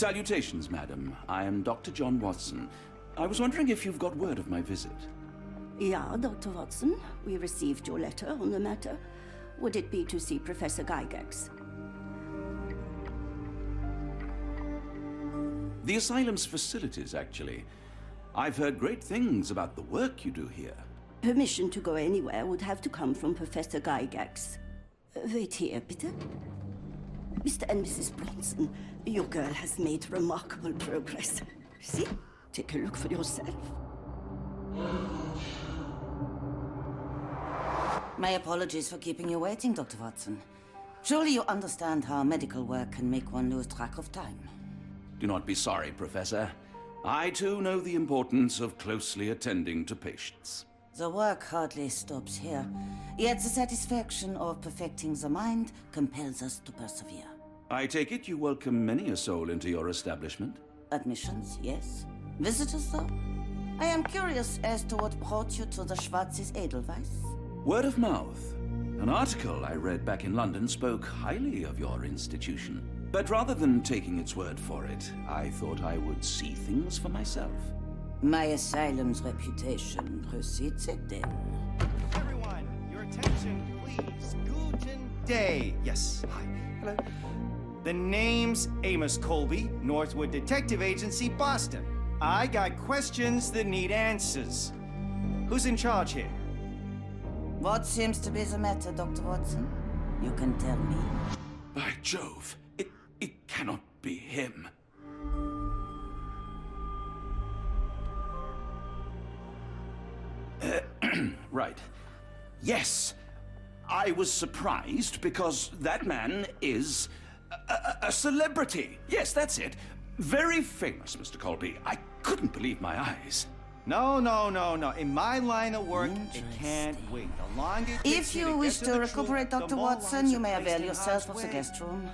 Salutations, madam. I am Dr. John Watson. I was wondering if you've got word of my visit. Yeah, Dr. Watson. We received your letter on the matter. Would it be to see Professor Gygax? The asylum's facilities, actually. I've heard great things about the work you do here. Permission to go anywhere would have to come from Professor Gygax. Wait here, bitte. Mr. and Mrs. Bronson, your girl has made remarkable progress. See? Take a look for yourself. My apologies for keeping you waiting, Dr. Watson. Surely you understand how medical work can make one lose track of time. Do not be sorry, Professor. I too know the importance of closely attending to patients. The work hardly stops here, yet the satisfaction of perfecting the mind compels us to persevere. I take it you welcome many a soul into your establishment? Admissions, yes. Visitors, though? I am curious as to what brought you to the Schwarzes Edelweiss. Word of mouth. An article I read back in London spoke highly of your institution. But rather than taking its word for it, I thought I would see things for myself. My asylum's reputation precedes it, then. Everyone, your attention, please. Guten Day. Yes, hi. Hello. The name's Amos Colby, Northwood Detective Agency, Boston. I got questions that need answers. Who's in charge here? What seems to be the matter, Dr. Watson? You can tell me. By Jove, it cannot be him. Right. Yes. I was surprised because that man is a celebrity. Yes, that's it. Very famous, Mr. Colby. I couldn't believe my eyes. No. In my line of work, it can't wait. The longer it takes If you wish to recuperate, Dr. Watson, you may avail yourself of the guest room.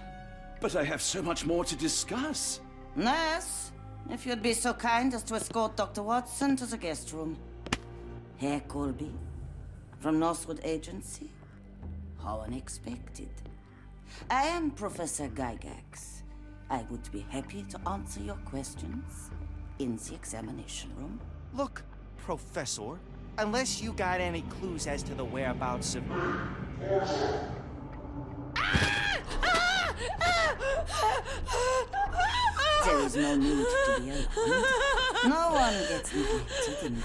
But I have so much more to discuss. Nurse, if you'd be so kind as to escort Dr. Watson to the guest room. Herr Colby, from Northwood Agency? How unexpected. I am Professor Gygax. I would be happy to answer your questions in the examination room. Look, Professor, unless you got any clues as to the whereabouts of... There is no need to be alarmed. No one gets neglected in my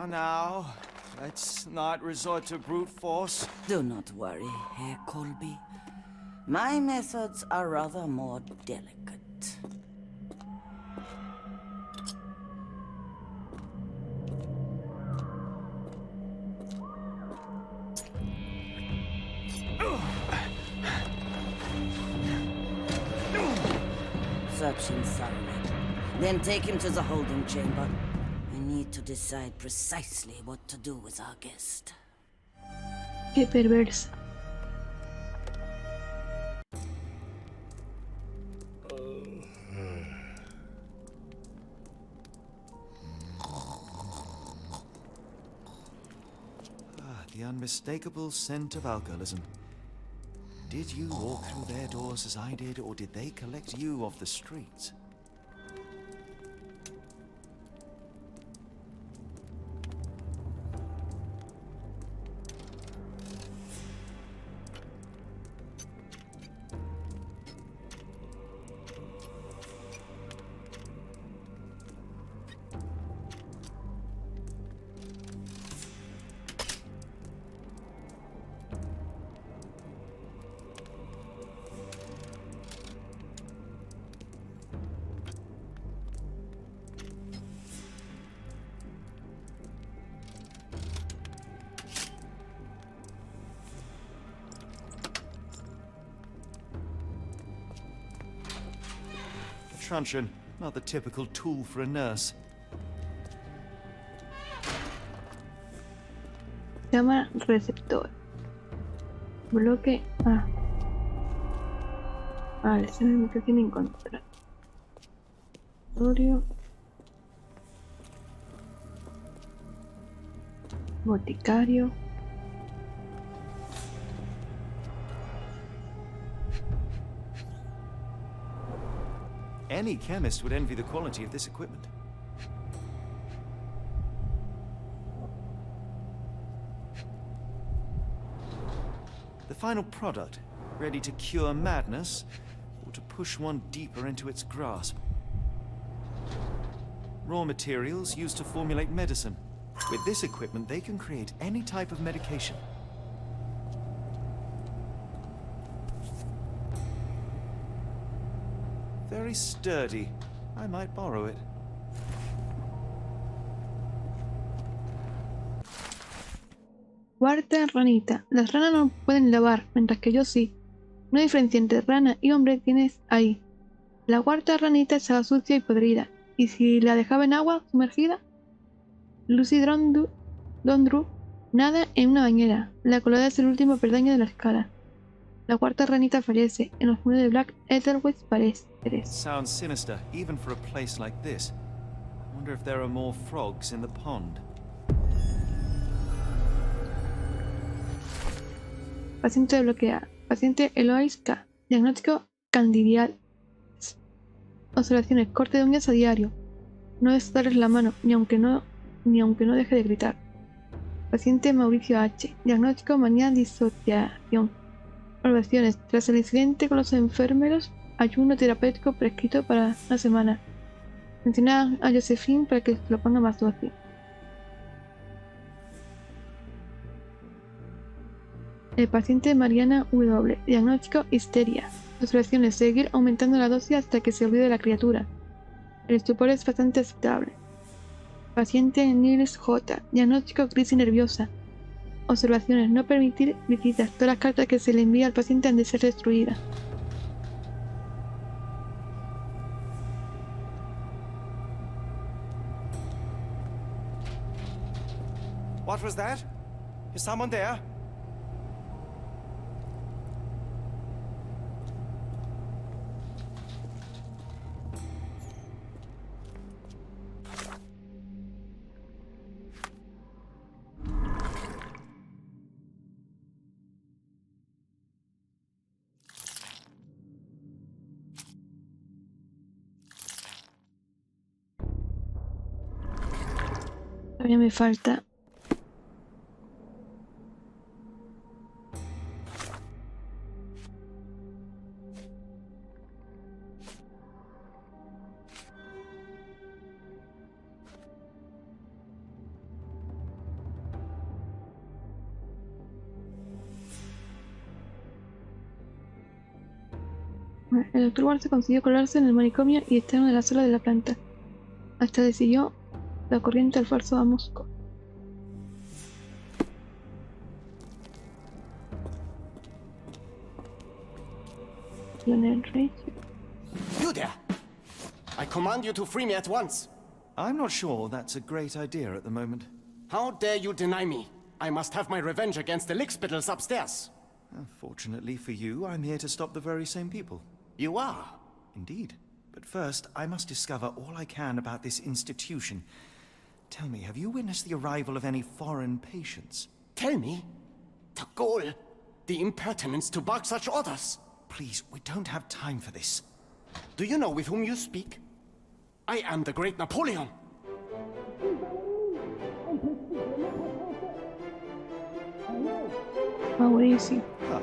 Now, let's not resort to brute force. Do not worry, Herr Colby. My methods are rather more delicate. Search him thoroughly. Then take him to the holding chamber. I need to decide precisely what to do with our guest. Qué perversa. The unmistakable scent of alcoholism. Did you walk through their doors as I did, or did they collect you off the streets? Truncheon, not the typical tool for a nurse. Llama receptor. Bloque A. Vale, ese mismo que tiene encontrar. Laboratorio. Boticario. Any chemist would envy the quality of this equipment. The final product, ready to cure madness, or to push one deeper into its grasp. Raw materials used to formulate medicine. With this equipment, they can create any type of medication. Very sturdy. I might borrow it. Cuarta ranita. Las ranas no pueden lavar, mientras que yo sí. Una diferencia entre rana y hombre tienes ahí. La cuarta ranita estaba sucia y podrida. ¿Y si la dejaba en agua sumergida? Lucy Dondru nada en una bañera. La colada es el último peldaño de la escala. La cuarta ranita fallece en los muros de Black Etherwest Paredes. Sounds sinister, even for a place like this. I wonder if there are more frogs in the pond. Paciente bloqueada. Paciente Eloise K. Diagnóstico candidial. Observaciones. Corte de uñas a diario. No es darles la mano, ni aunque no deje de gritar. Paciente Mauricio H. Diagnóstico manía disociación. Observaciones. Tras el incidente con los enfermeros, ayuno terapéutico prescrito para una semana. Menciona a Josephine para que se lo ponga más dócil. El paciente Mariana W. Diagnóstico histeria. Observaciones. Seguir aumentando la dosis hasta que se olvide la criatura. El estupor es bastante aceptable. Paciente Niels J. Diagnóstico crisis nerviosa. Observaciones. No permitir visitas. Todas las cartas que se le envía al paciente han de ser destruidas. What was that? Is someone there? Todavía me falta. El doctor Barça consiguió colarse en el manicomio y está en una de las salas de la planta. Hasta decidió la corriente al falso a Moscú. You there! I command you to free me at once. I'm not sure that's a great idea at the moment. How dare you deny me? I must have my revenge against the lickspittles upstairs. Fortunately for you, I'm here to stop the very same people. You are? Indeed. But first, I must discover all I can about this institution. Tell me, have you witnessed the arrival of any foreign patients? Tell me? The gall, the impertinence to bark such orders. Please, we don't have time for this. Do you know with whom you speak? I am the great Napoleon. Mauricio. Ah.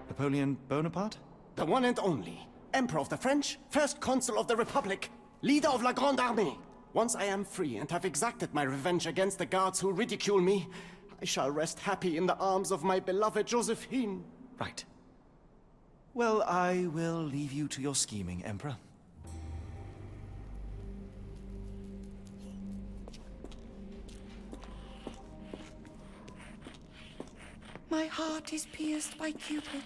Napoleon Bonaparte? The one and only. Emperor of the French, first consul of the Republic, leader of La Grande Armée. Once I am free and have exacted my revenge against the guards who ridicule me, I shall rest happy in the arms of my beloved Josephine. Right. Well, I will leave you to your scheming, Emperor. My heart is pierced by Cupid.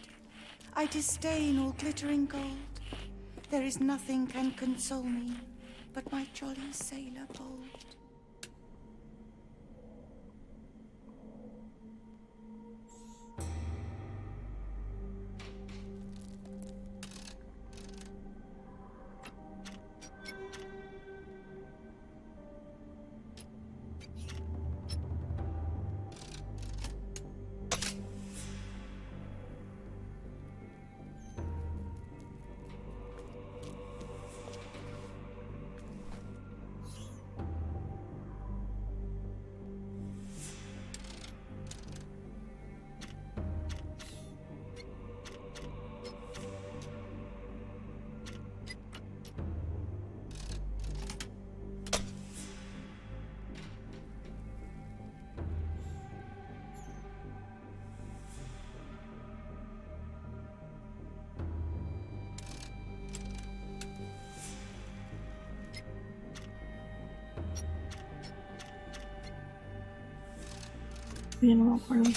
I disdain all glittering gold. There is nothing can console me but my jolly sailor bold. Esto ya no me acuerdo.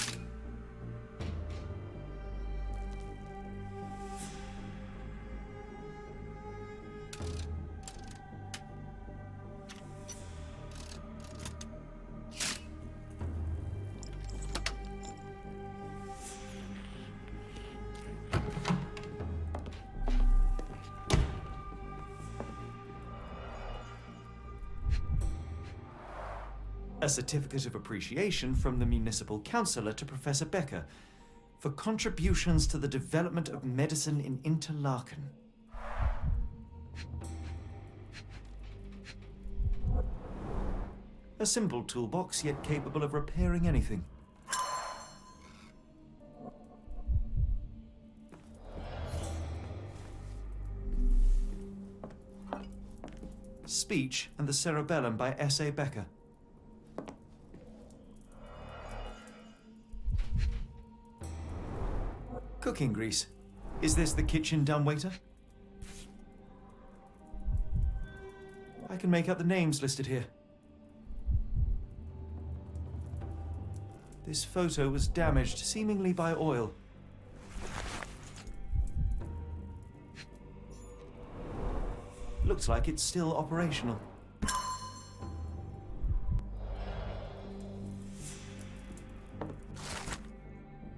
A certificate of appreciation from the municipal councillor to Professor Becker for contributions to the development of medicine in Interlaken. A simple toolbox, yet capable of repairing anything. Speech and the Cerebellum by S.A. Becker. Cooking grease. Is this the kitchen dumbwaiter? I can make out the names listed here. This photo was damaged, seemingly by oil. Looks like it's still operational.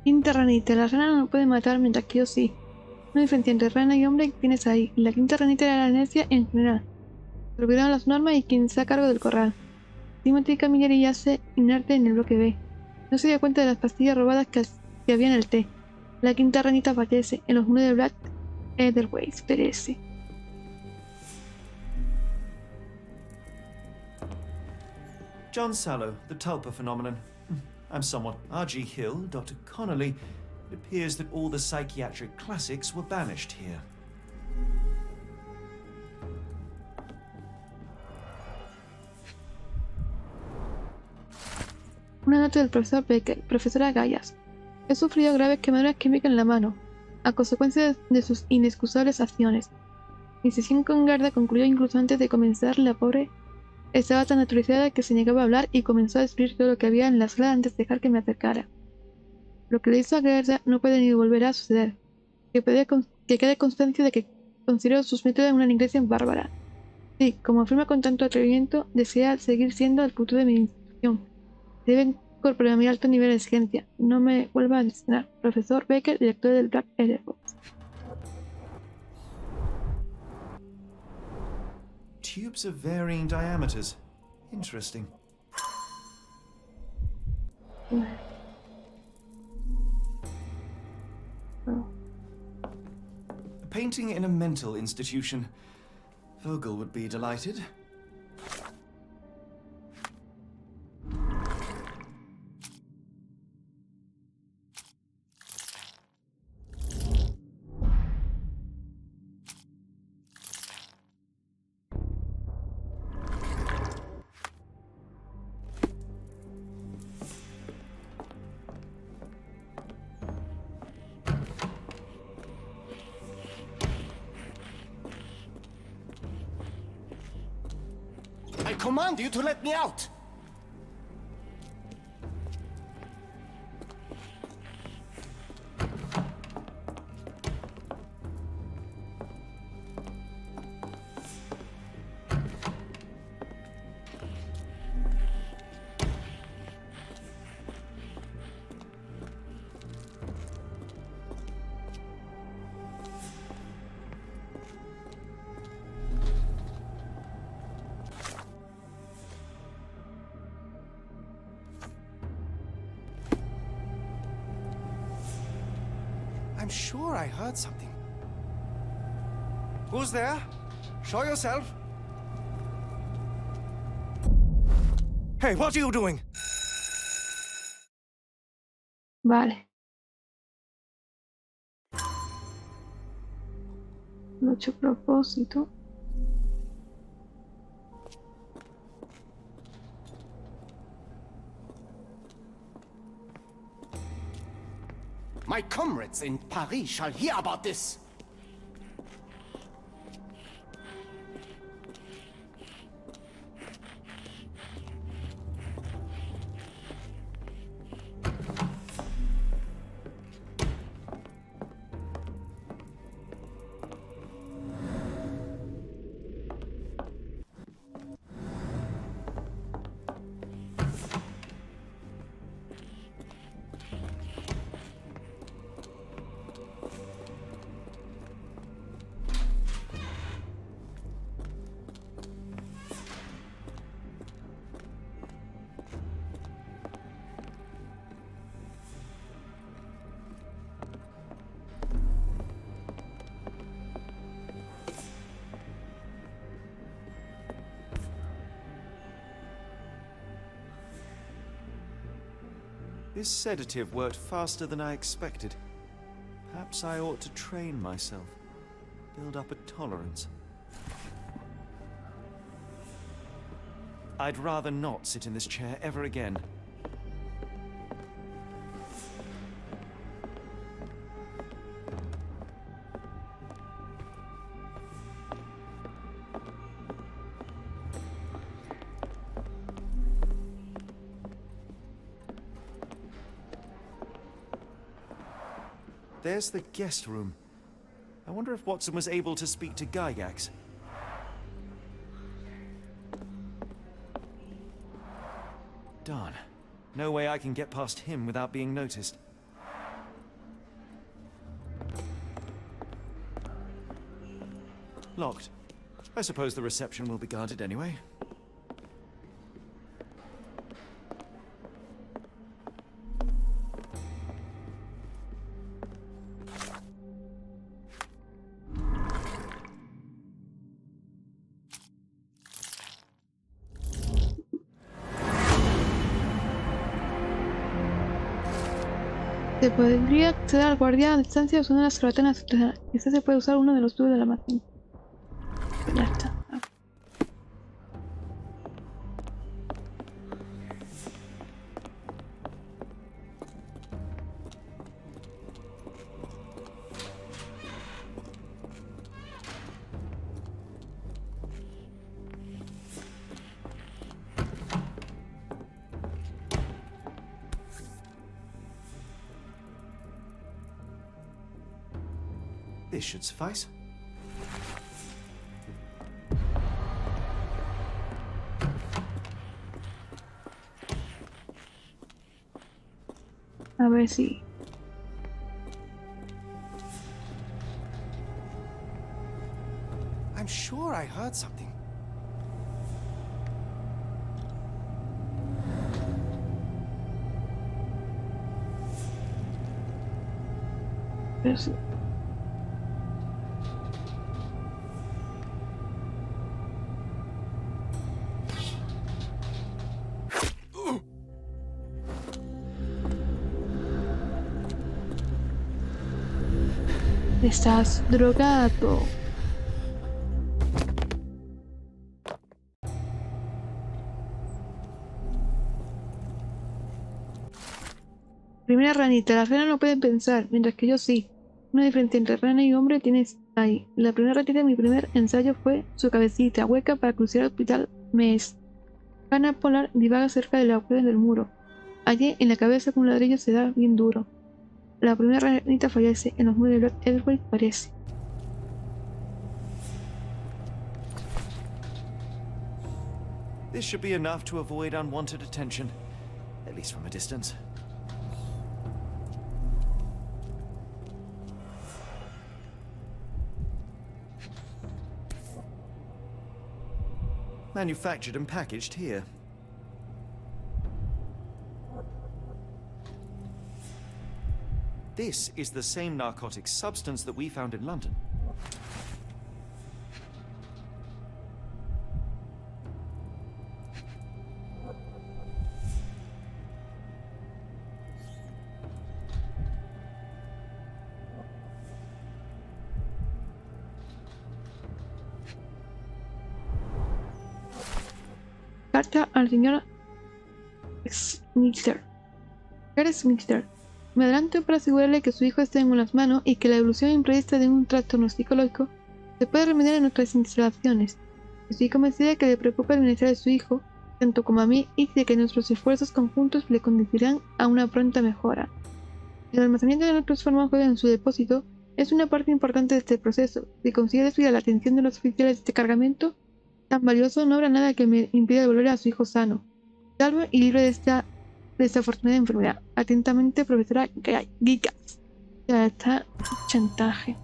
Quinta ranita. La rana no me puede matar, mientras que yo sí. Una diferencia entre rana y hombre que tienes ahí. La quinta ranita era la necia en general. Se olvidaron las normas y quien está a cargo del corral. Timothy Camilleri yace inerte en el bloque B. No se dio cuenta de las pastillas robadas que había en el té. La quinta ranita fallece. En los muros de Black Edelweiss perece. John Sallow, the Tulpa phenomenon. I'm somewhat R.G. Hill, Dr. Connolly. It appears that all the psychiatric classics were banished here. Una nota del profesor Becker. Profesora Gallas. He sufrido graves quemaduras químicas en la mano, a consecuencia de sus inexcusables acciones. Mi sesión con Gerda concluyó incluso antes de comenzar. La pobre estaba tan aterrorizada que se negaba a hablar y comenzó a describir todo lo que había en la sala antes de dejar que me acercara. Lo que le hizo a Gerda no puede ni volver a suceder. Que quede constancia de que considero sus métodos una negligencia bárbara. Sí, como afirma con tanto atrevimiento, desea seguir siendo el futuro de mi institución. Debe incorporar mi alto nivel de exigencia. No me vuelva a decepcionar. Profesor Becker, director del Black Edelweiss. Tubes of varying diameters. Interesting. A painting in a mental institution. Vogel would be delighted. I command you to let me out! I'm sure I heard something. Who's there? Show yourself. Hey, what are you doing? Vale. Mucho propósito. My comrades in Paris shall hear about this. This sedative worked faster than I expected. Perhaps I ought to train myself. Build up a tolerance. I'd rather not sit in this chair ever again. There's the guest room. I wonder if Watson was able to speak to Gygax. Darn. No way I can get past him without being noticed. Locked. I suppose the reception will be guarded anyway. Se podría acceder al guardián a distancia usando las corbatas subterráneas. Quizás se puede usar uno de los tubos de la máquina. Ya está. This should suffice. A ver si... I'm sure I heard something. Pero sí. Estás drogado. Primera ranita. Las ranas no pueden pensar, mientras que yo sí. Una diferencia entre rana y hombre tienes ahí. La primera ratita de mi primer ensayo fue su cabecita hueca para cruzar el hospital Mes. Rana polar divaga cerca del agujero del muro. Allí, en la cabeza con un ladrillo se da bien duro. La primera ranita fallece. En los muros de Lord Edward parece. This should be enough to avoid unwanted attention, at least from a distance. Manufactured and packaged here. This is the same narcotic substance that we found in London. Carta al señor Smithter. Señor Smithter, me adelanto para asegurarle que su hijo está en buenas manos y que la evolución imprevista de un trastorno psicológico se puede remediar en nuestras instalaciones. Estoy convencida de que le preocupa el bienestar de su hijo, tanto como a mí, y de que nuestros esfuerzos conjuntos le conducirán a una pronta mejora. El almacenamiento de nuestros fármacos en su depósito es una parte importante de este proceso. Si consigue desviar la atención de los oficiales de este cargamento tan valioso, no habrá nada que me impida devolver a su hijo sano, salvo y libre de esta desafortunada enfermedad. Atentamente, profesora Gygax. Ya está chantaje.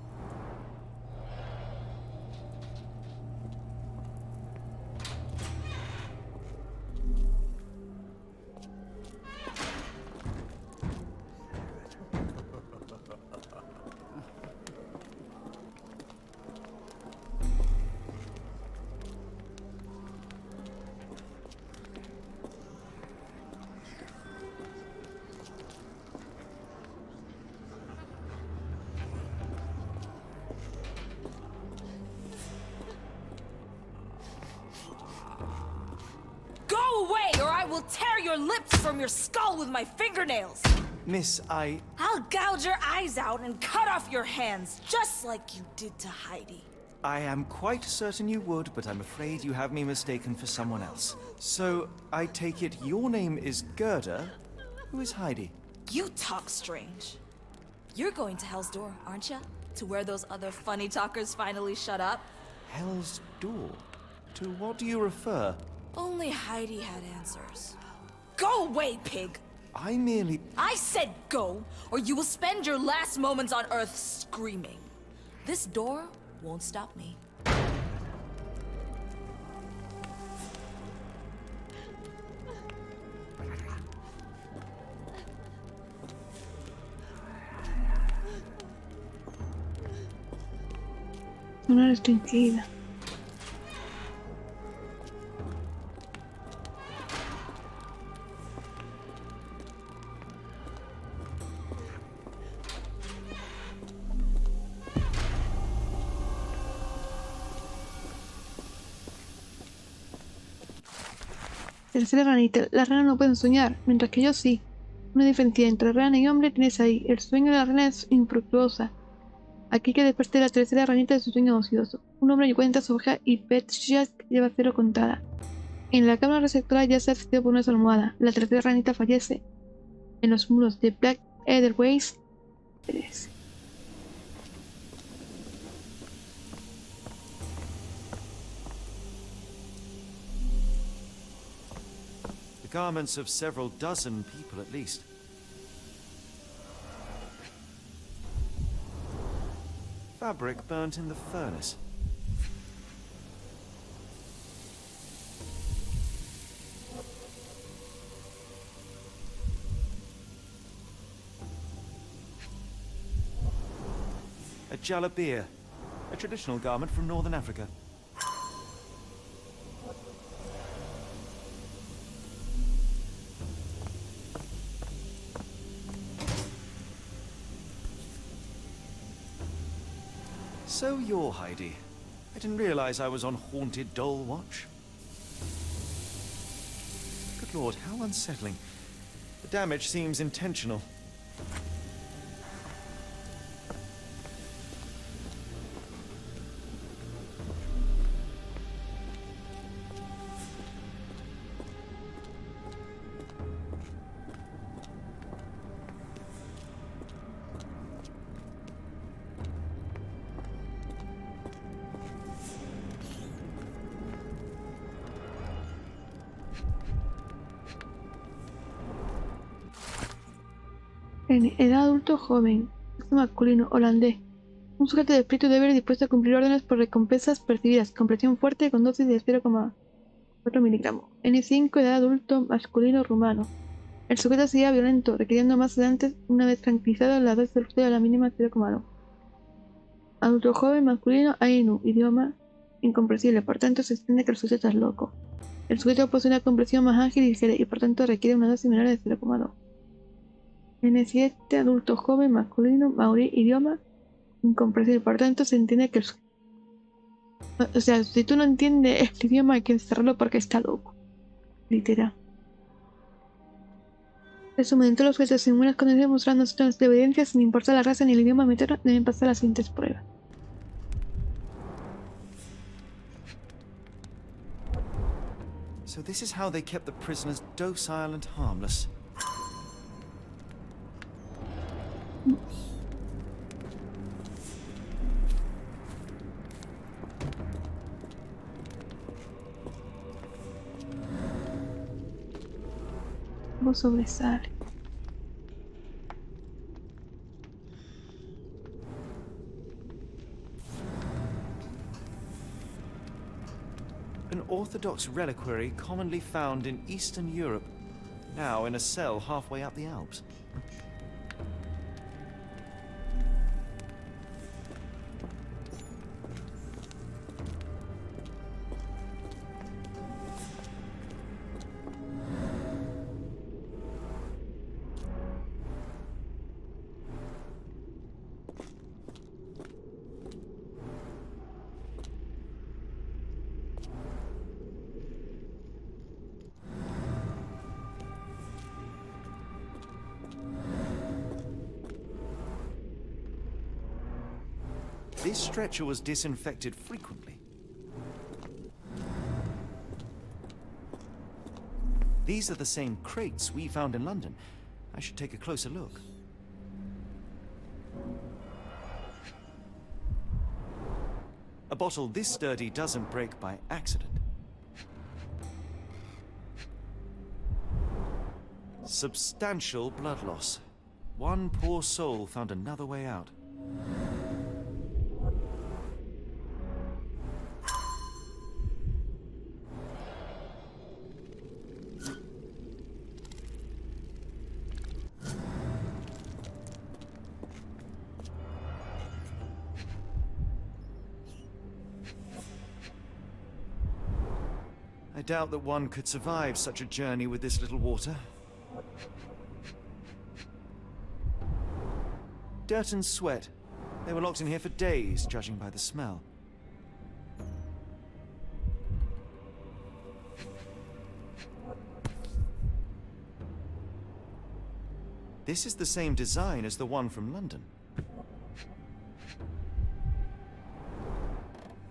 Go away, or I will tear your lips from your skull with my fingernails! Miss, I'll gouge your eyes out and cut off your hands, just like you did to Heidi. I am quite certain you would, but I'm afraid you have me mistaken for someone else. So, I take it your name is Gerda? Who is Heidi? You talk strange. You're going to Hell's Door, aren't you? To where those other funny talkers finally shut up? Hell's Door? To what do you refer? Only Heidi had answers. Go away, pig! I said go, or you will spend your last moments on Earth screaming. This door won't stop me. Una restringida. Tercera ranita. Las ranas no pueden soñar, mientras que yo sí. Una diferencia entre rana y hombre tienes ahí. El sueño de la rana es infructuosa. Aquí que desperté la tercera ranita de su sueño ocioso. Un hombre cuenta su hoja y Petshak lleva 0 contada. En la cámara receptora ya se ha asistido por una almohada. La tercera ranita fallece en los muros de Black Airways 3. The garments of several dozen people at least. Fabric burnt in the furnace. A jalabia, a traditional garment from northern Africa. So you're Heidi. I didn't realize I was on haunted doll watch. Good lord, how unsettling. The damage seems intentional. En edad adulto joven, sexo masculino, holandés. Un sujeto de espíritu débil dispuesto a cumplir órdenes por recompensas percibidas, con presión fuerte con dosis de 0,4 miligramos. N5, edad adulto masculino rumano. El sujeto seguía violento, requiriendo más sedantes una vez tranquilizado la dosis del sujeto a la mínima 0,2. Adulto joven masculino Ainu, idioma incomprensible, por tanto se entiende que el sujeto es loco. El sujeto posee una compresión más ágil y ligera y por tanto requiere una dosis menor de 0,2. N7, adulto joven, masculino, maorí, idioma incomprensible. Por tanto, se entiende que o sea, si tú no entiendes el idioma hay que encerrarlo porque está loco. Literal. Resumen, en todos los sujetos en buenas condiciones mostrando signos de evidencia, sin importar la raza ni el idioma meterno, deben pasar las siguientes pruebas. So this is how they kept the prisoners docile and harmless. Algo sobresale. An orthodox reliquary commonly found in Eastern Europe, now in a cell halfway up the Alps. this stretcher was disinfected frequently. These are the same crates we found in London. I should take a closer look. A bottle this sturdy doesn't break by accident. Substantial blood loss. One poor soul found another way out. I doubt that one could survive such a journey with this little water. Dirt and sweat. They were locked in here for days, judging by the smell. This is the same design as the one from London.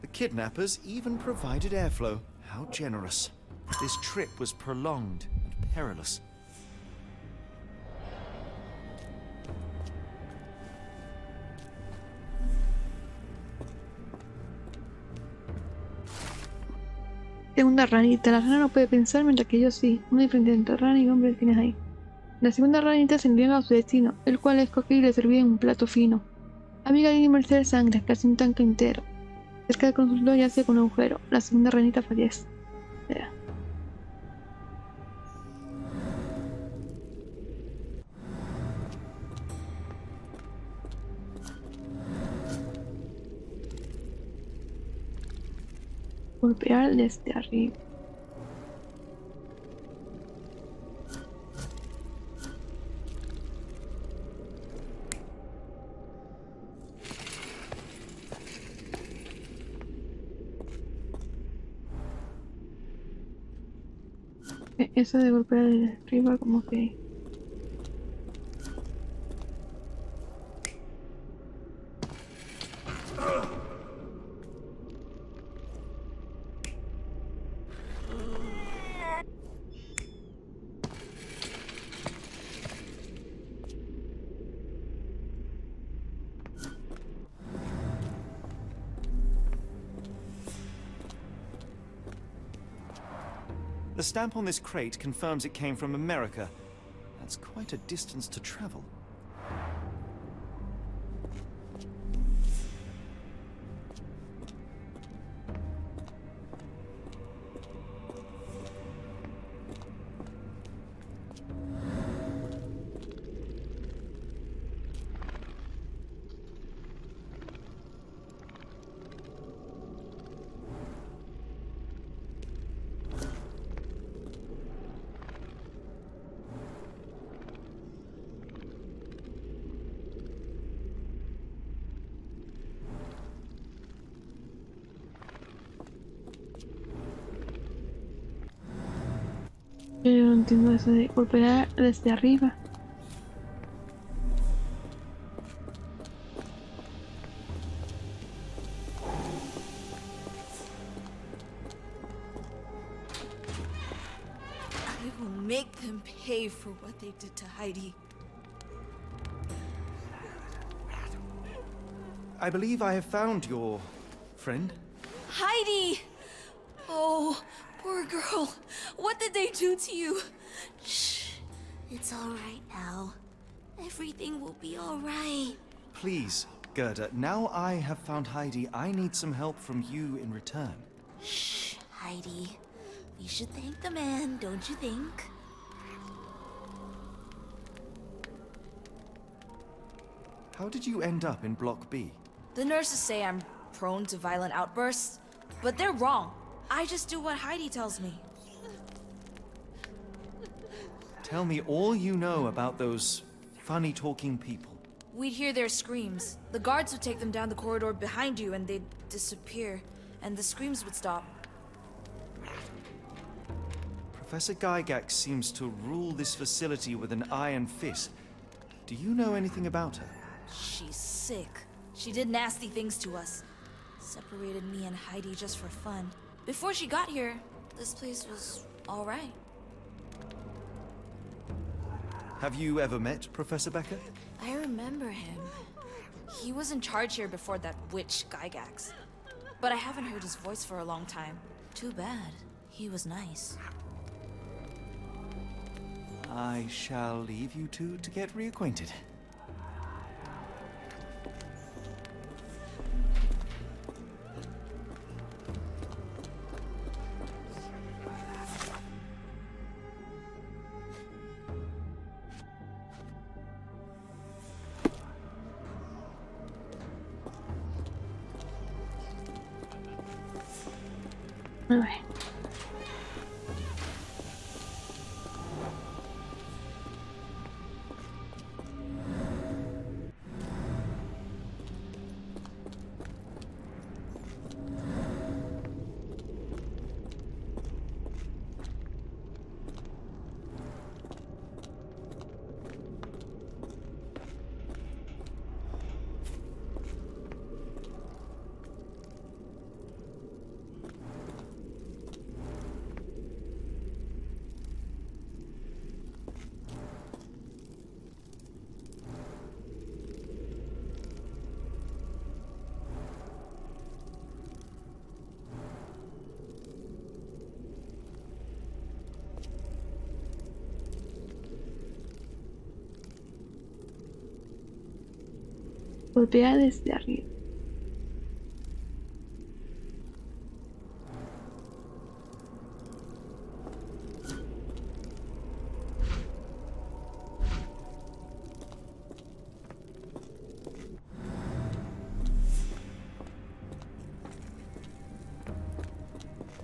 The kidnappers even provided airflow. How generous. This trip was prolonged and perilous. Segunda ranita. La rana no puede pensar mientras que yo sí. Una diferencia entre rana y hombre tienes ahí. La segunda ranita se niega a su destino, el cual escogió y le servía en un plato fino. Abigail y Mercedes sangran casi un tanque entero. Cerca del consultorio yace con un agujero. La segunda ranita fallece. Espera. Golpear desde arriba. Eso de golpear desde arriba como que... The stamp on this crate confirms it came from America. That's quite a distance to travel. Yo no entiendo eso de golpear desde arriba. I will make them pay for what they did to Heidi. I believe I have found your friend. Heidi! Oh, poor girl. What did they do to you? Shh. It's all right now. Everything will be all right. Please, Gerda, now I have found Heidi, I need some help from you in return. Shh, Heidi. We should thank the man, don't you think? How did you end up in Block B? The nurses say I'm prone to violent outbursts, but they're wrong. I just do what Heidi tells me. Tell me all you know about those funny-talking people. We'd hear their screams. The guards would take them down the corridor behind you and they'd disappear, and the screams would stop. Professor Gygax seems to rule this facility with an iron fist. Do you know anything about her? She's sick. She did nasty things to us. Separated me and Heidi just for fun. Before she got here, this place was all right. Have you ever met Professor Becker? I remember him. He was in charge here before that witch Gygax. But I haven't heard his voice for a long time. Too bad. He was nice. I shall leave you two to get reacquainted. A ver. Golpea desde arriba.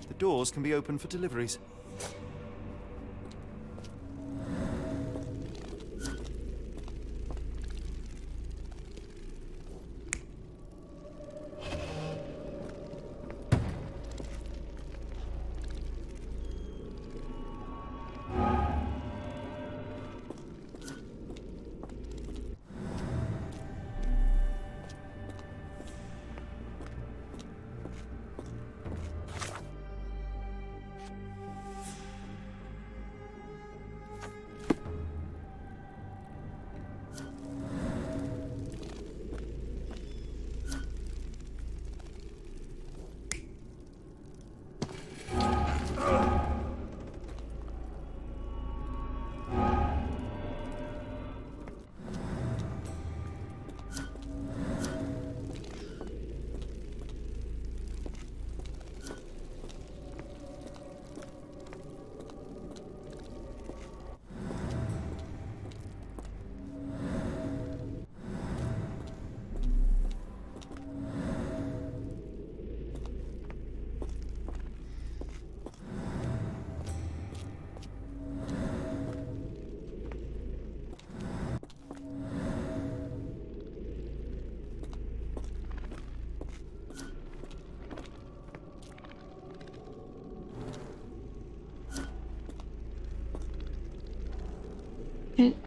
The doors can be opened for deliveries.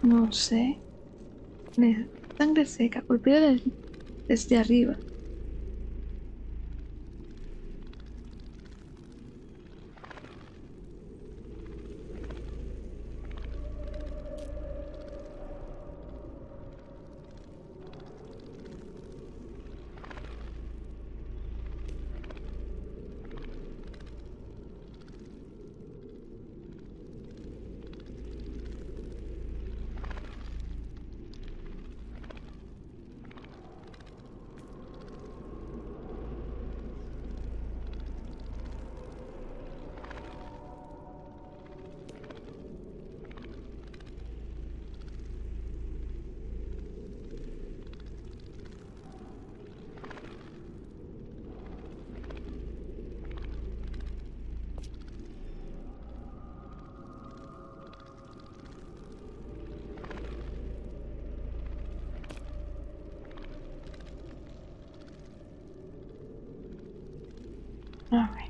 No sé. Sangre seca, golpea desde arriba. A ver.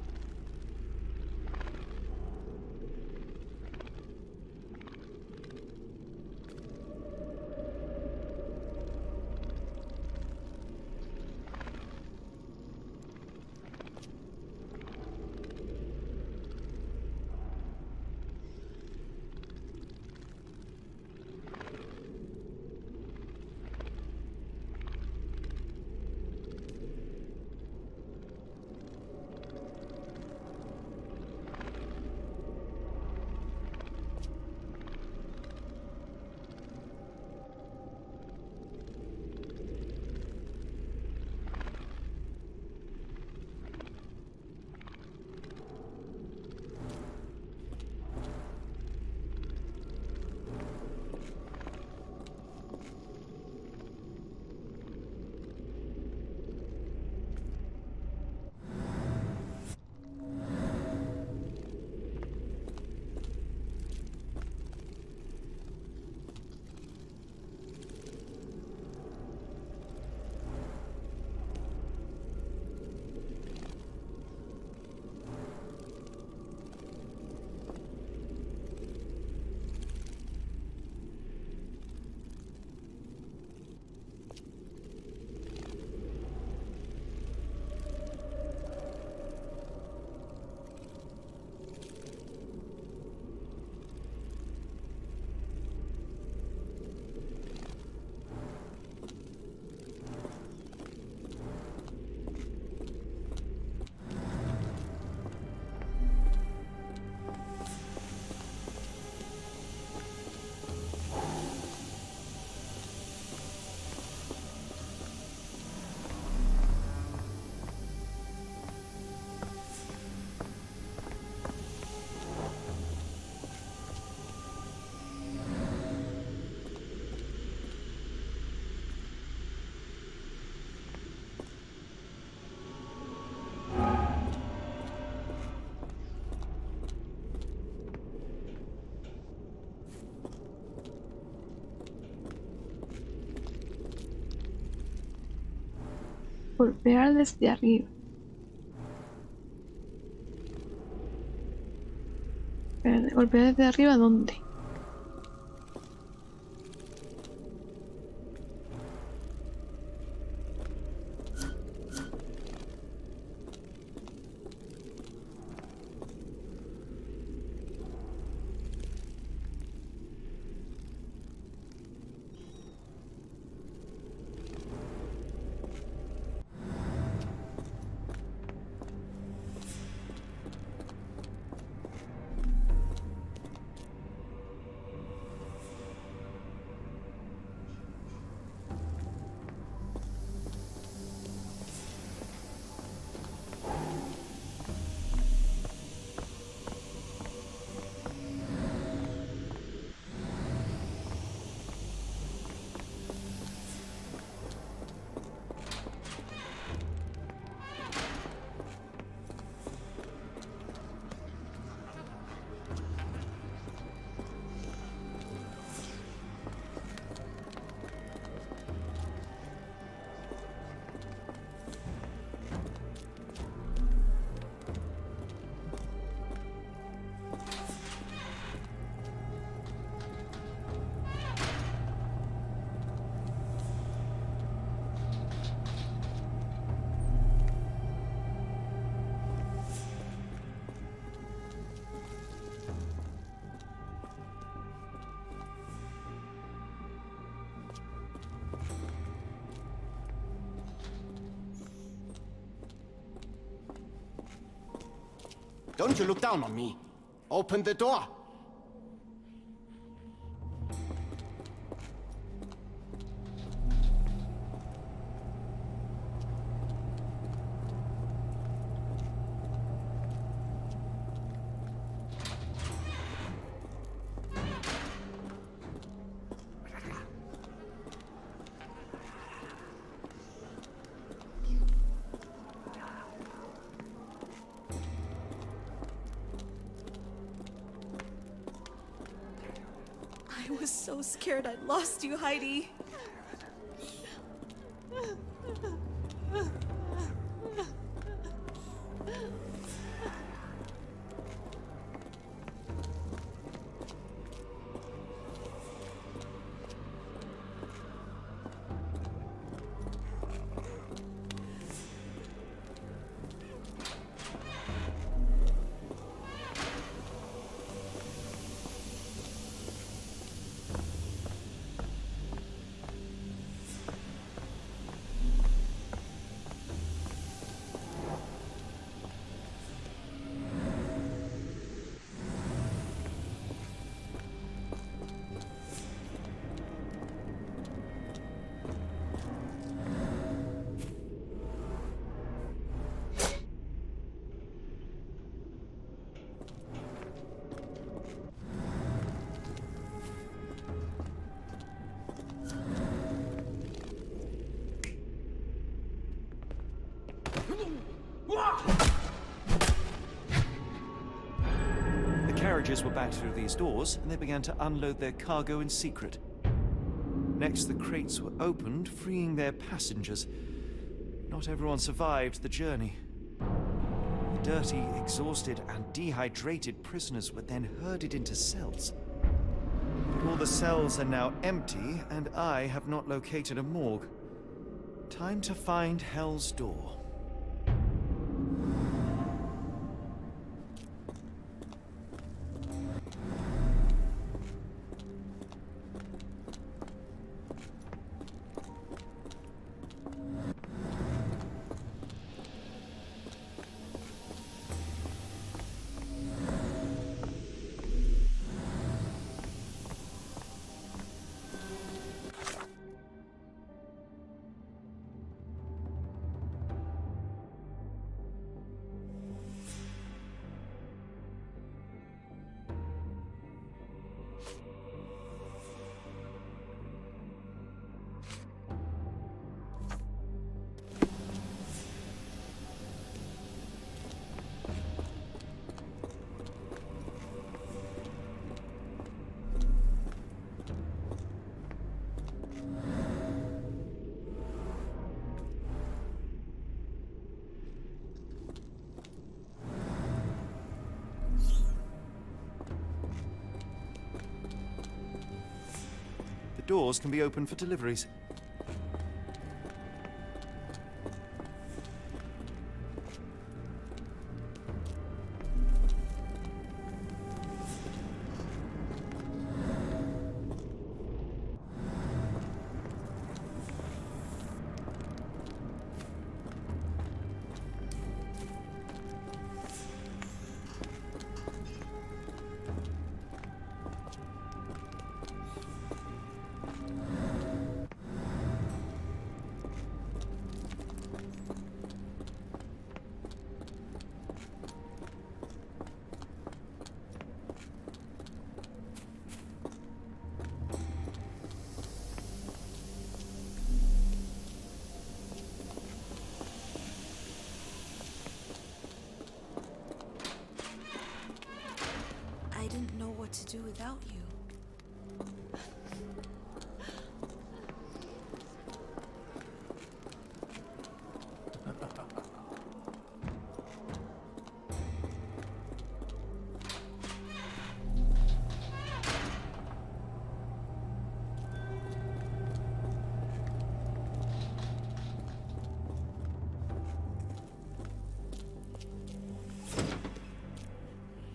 golpear desde arriba. Espérate, ¿golpear desde arriba dónde? Don't you look down on me. Open the door. I was so scared I'd lost you, Heidi. The carriages were backed through these doors, and they began to unload their cargo in secret. Next, the crates were opened, freeing their passengers. Not everyone survived the journey. The dirty, exhausted, and dehydrated prisoners were then herded into cells. But all the cells are now empty, and I have not located a morgue. Time to find Hell's Door. doors can be opened for deliveries. I didn't know what to do without you.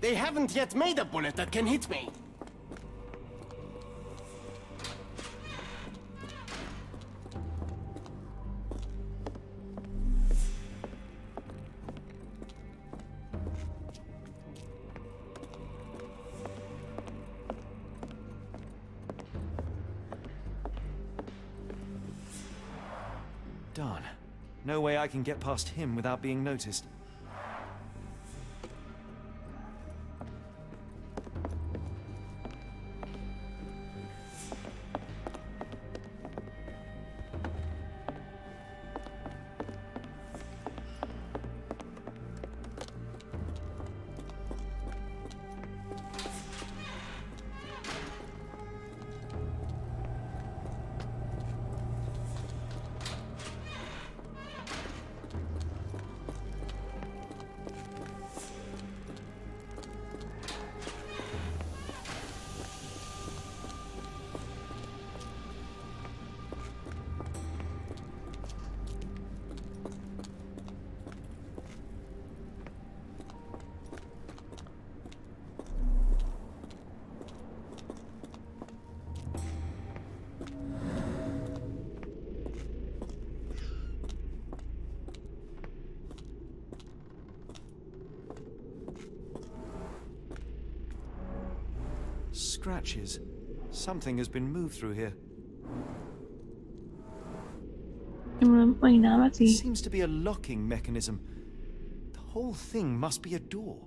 They haven't yet made a bullet that can hit me. Darn. No way I can get past him without being noticed. Scratches. Something has been moved through here. No hay nada así. Seems to be a locking mechanism. The whole thing must be a door.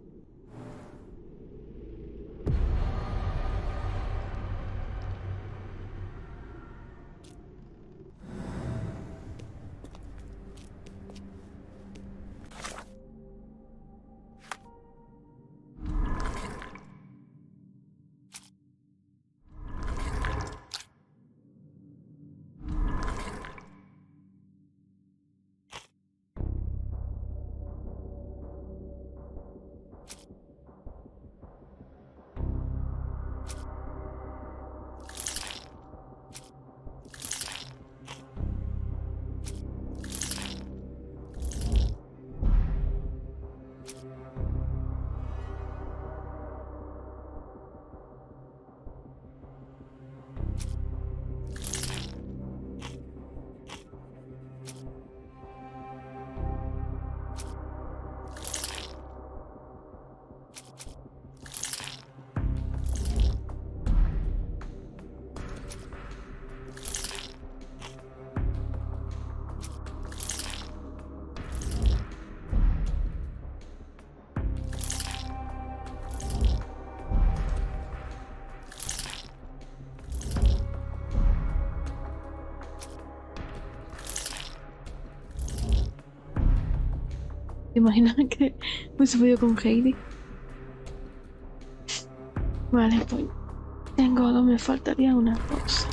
¿Te imaginas que hubiese podido con Heidi? Vale, pues tengo dos, me faltaría una cosa.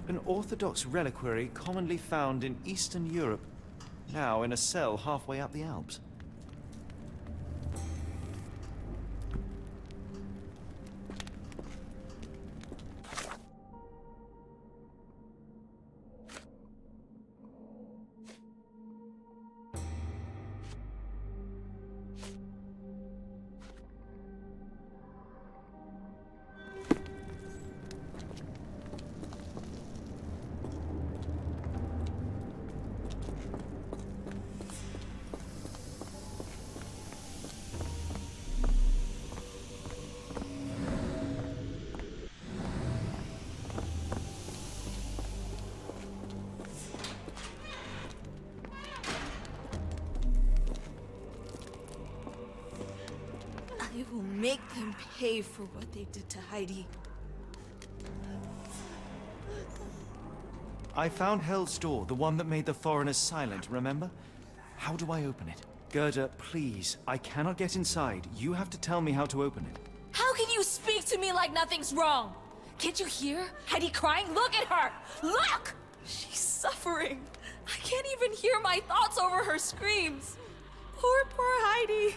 An Orthodox reliquary commonly found in Eastern Europe, now in a cell halfway up the Alps. I will make them pay for what they did to Heidi. I found Hell's Door, the one that made the foreigners silent, remember? How do I open it? Gerda, please. I cannot get inside. You have to tell me how to open it. How can you speak to me like nothing's wrong? Can't you hear Heidi crying? Look at her! Look! She's suffering. I can't even hear my thoughts over her screams. Poor Heidi.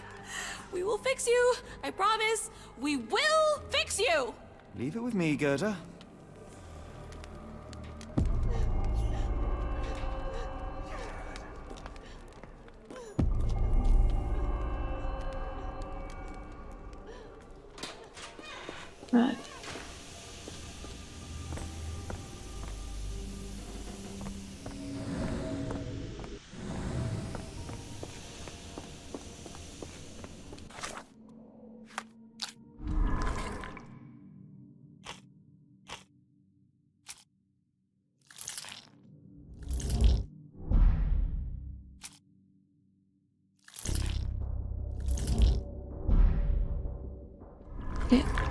We will fix you. I promise. We will fix you! Leave it with me, Gerda. Vale.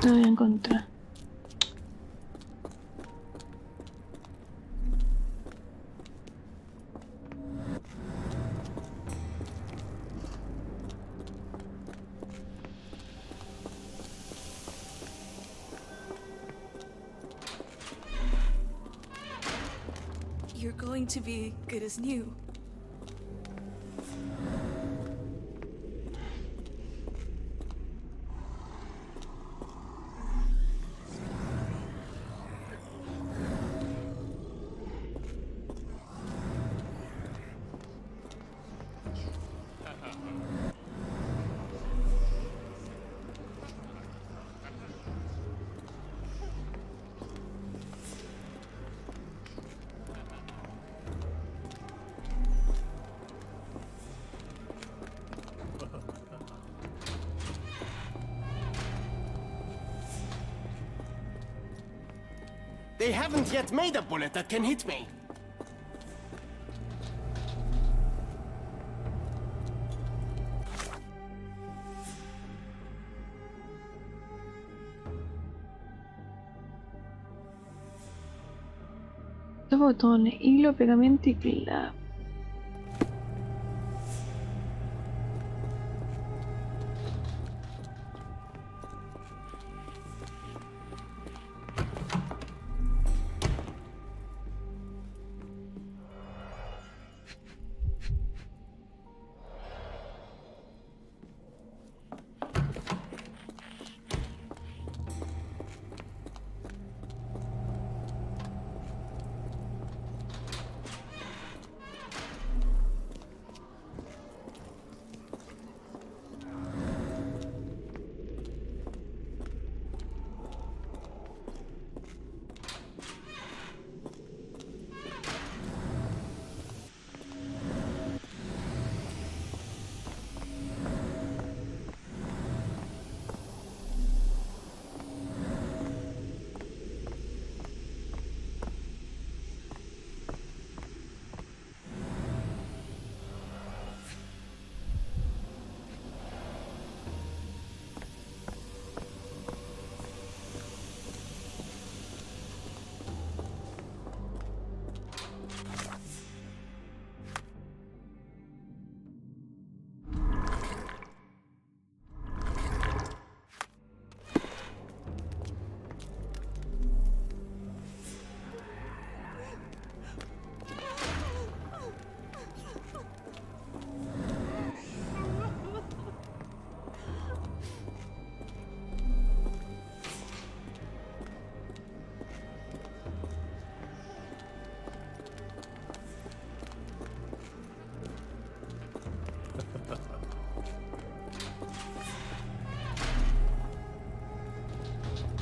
Lo voy a encontrar. You're going to be good as new. They haven't yet made a bullet that can hit me. Dos botones, hilo, pegamento y clave.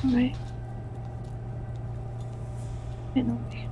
A ver. ¿Qué nombre?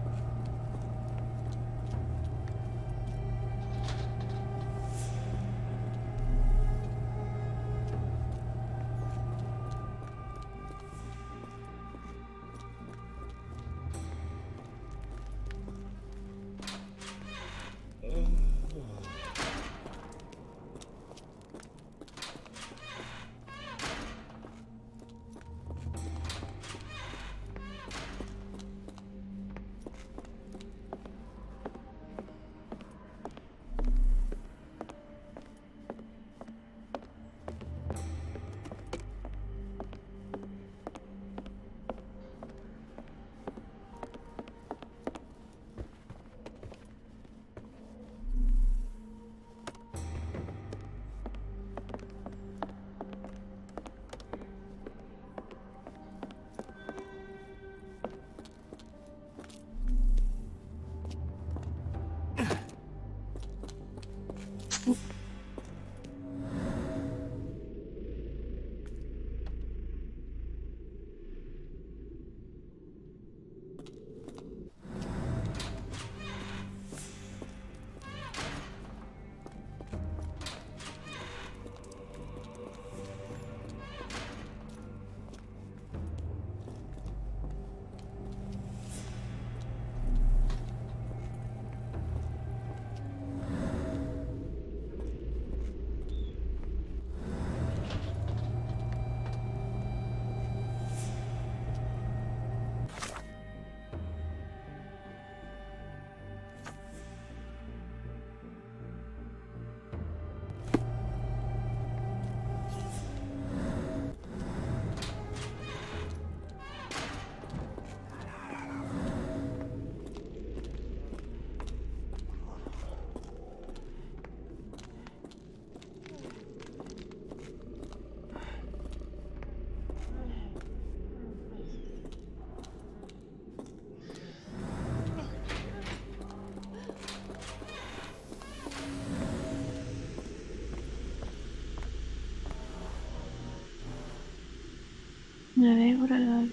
A ver, por la...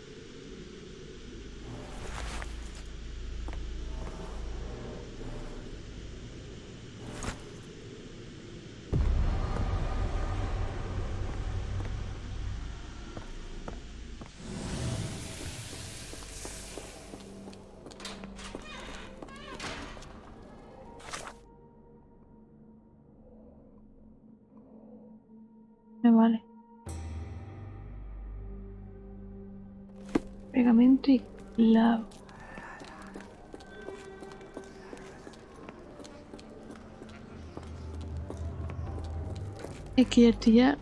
Me vale. Pegamento y clavo. Es que esto ya...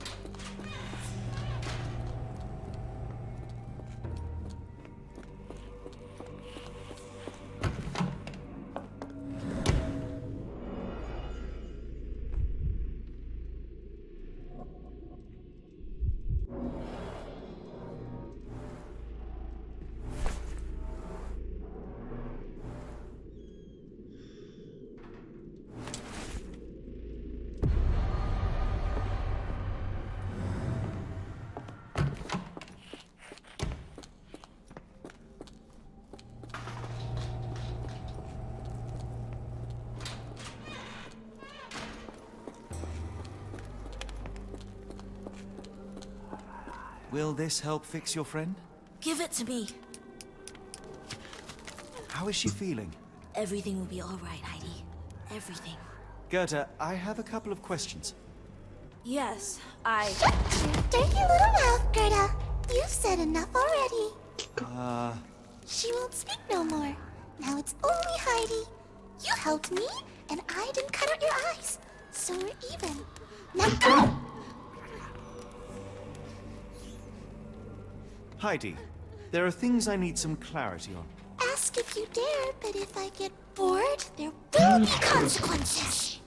Will this help fix your friend? Give it to me. How is she feeling? Everything will be all right, Heidi. Everything. Goethe, I have a couple of questions. Yes, Dirty little mouth, Gerda. You've said enough already. She won't speak no more. Now it's only Heidi. You helped me, and I didn't cut out your eyes. So we're even. Now go! Heidi, there are things I need some clarity on. Ask if you dare, but if I get bored, there will be consequences.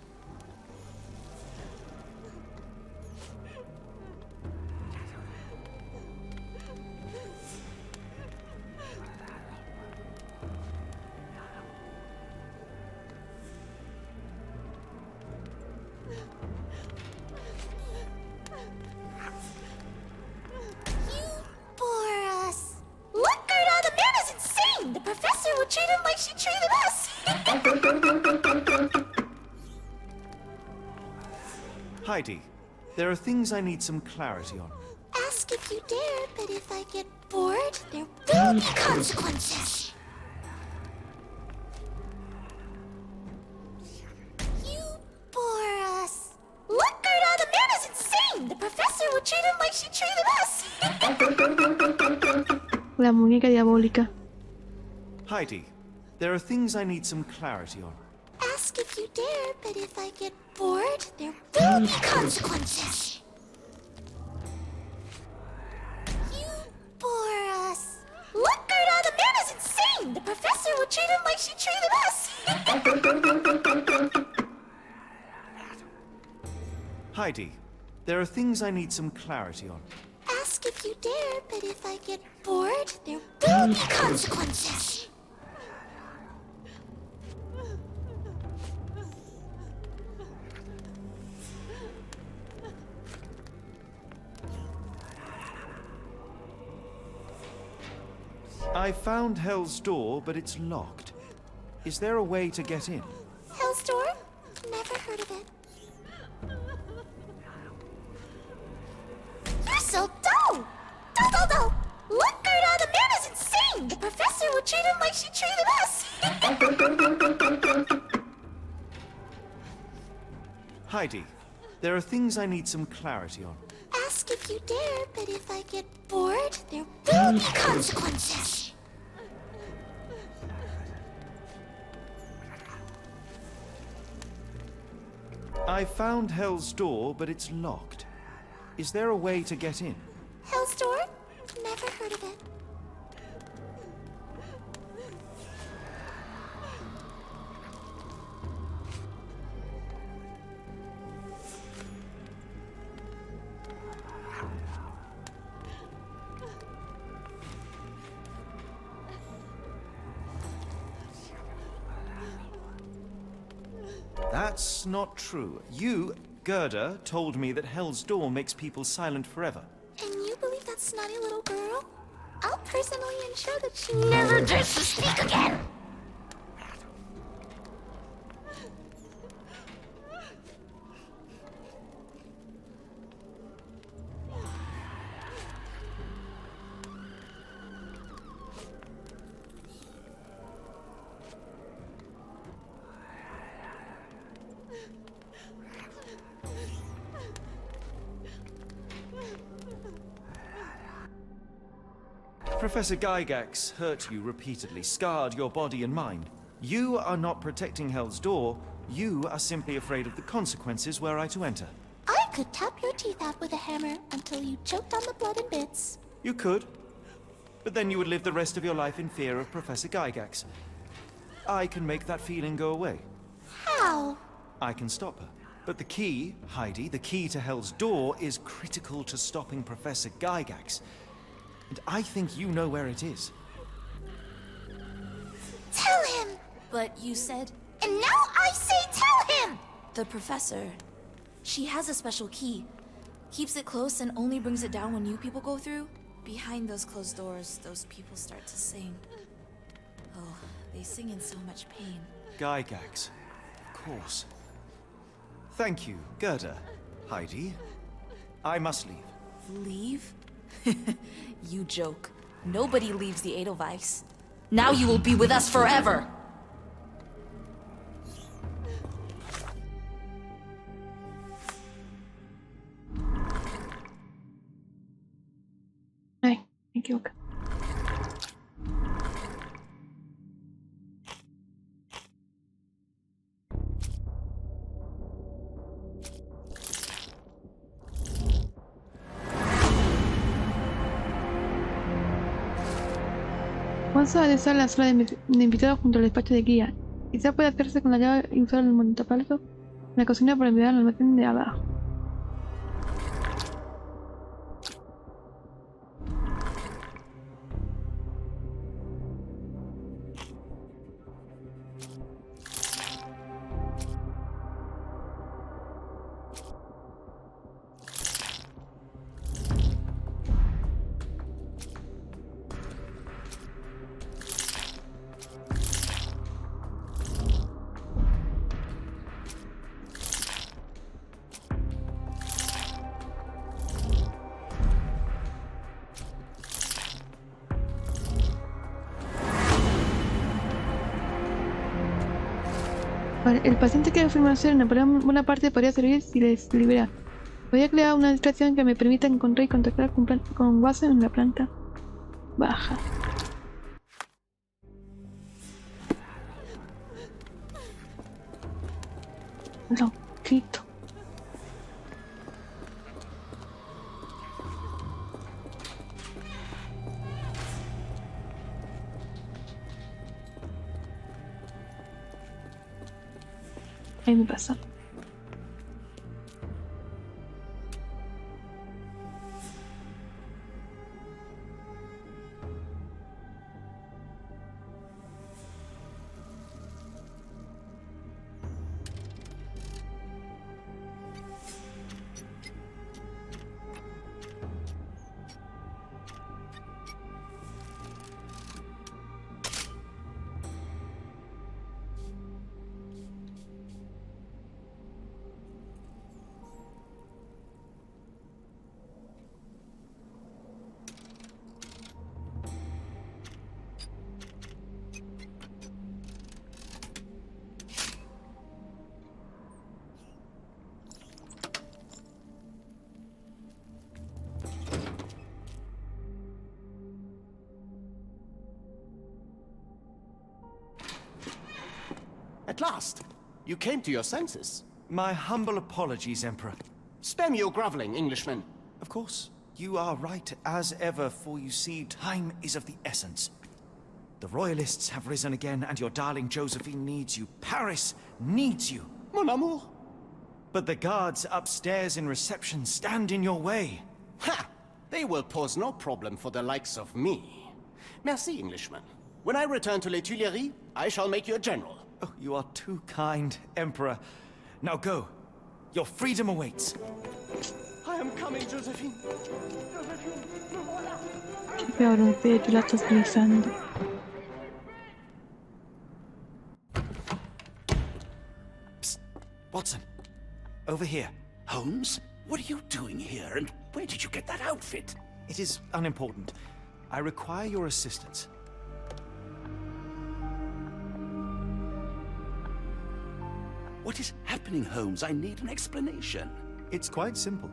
You bore us. treat him like she treated us. Heidi, there are things I need some clarity on. Ask if you dare, but if I get bored, there will be consequences. You bore us. Look, Gerda, the man is insane. The professor will treat him like she treated us. La muñeca diabólica. Heidi, there are things I need some clarity on. Ask if you dare, but if I get bored, there will be consequences. You bore us. Look, Gerda, the man is insane. The professor will treat him like she treated us. Heidi, there are things I need some clarity on. Ask if you dare, but if I get bored, there will be consequences. I found Hell's Door, but it's locked. Is there a way to get in? Hell's Door? Never heard of it. You're so dull! Dull! Look, Gerda, the man is insane! The professor will treat him like she treated us! Heidi, there are things I need some clarity on. Ask if you dare, but if I get bored, there will be consequences. I found Hell's Door, but it's locked. Is there a way to get in? Hell's Door? Never heard of it. That's not true. You, Gerda, told me that Hell's Door makes people silent forever. And you believe that snotty little girl? I'll personally ensure that she never dares to speak again! Professor Gygax hurt you repeatedly, scarred your body and mind. You are not protecting Hell's Door. You are simply afraid of the consequences were I to enter. I could tap your teeth out with a hammer until you choked on the blood in bits. You could. But then you would live the rest of your life in fear of Professor Gygax. I can make that feeling go away. How? I can stop her. But the key, Heidi, the key to Hell's Door is critical to stopping Professor Gygax. And I think you know where it is. Tell him! But you said And now I say tell him! the professor. She has a special key. Keeps it close and only brings it down when you people go through. Behind those closed doors, those people start to sing. Oh, they sing in so much pain. Gygax. Of course. Thank you, Gerda. Heidi. I must leave. Leave? You joke. Nobody leaves the Edelweiss. Now you will be with us forever! Ay, me equivoqué. Vamos a realizar la sala de invitados junto al despacho de guía. Quizá pueda hacerse con la llave y usar el montapalto en la cocina para enviar al almacén de abajo. Vale, el paciente quiere afirmar ser una buena parte podría servir si les libera. Podría crear una distracción que me permita encontrar y contactar con Watson en la planta baja. Loquito. Ahí me pasa. At last, you came to your senses. My humble apologies, Emperor. Spare me your groveling, Englishman. Of course, you are right as ever, for you see, time is of the essence. The Royalists have risen again, and your darling Josephine needs you. Paris needs you. Mon amour. But the guards upstairs in reception stand in your way. Ha! They will pose no problem for the likes of me. Merci, Englishman. When I return to Les Tuileries, I shall make you a general. Oh, you are too kind, Emperor. Now go. Your freedom awaits. I am coming, Josephine. Josephine, me voilà. Qué peor, un pecho la estás utilizando. Psst. Watson. Over here. Holmes, what are you doing here, and where did you get that outfit? It is unimportant. I require your assistance. What is happening, Holmes? I need an explanation. It's quite simple.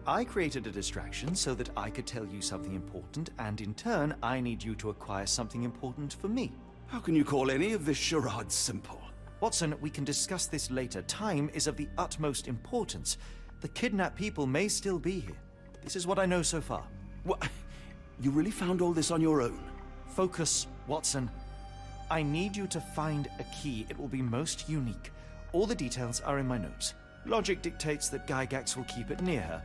I created a distraction so that I could tell you something important, and in turn, I need you to acquire something important for me. How can you call any of this charade simple? Watson, we can discuss this later. Time is of the utmost importance. The kidnapped people may still be here. This is what I know so far. What? You really found all this on your own? Focus, Watson. I need you to find a key. It will be most unique. All the details are in my notes. Logic dictates that Gygax will keep it near her.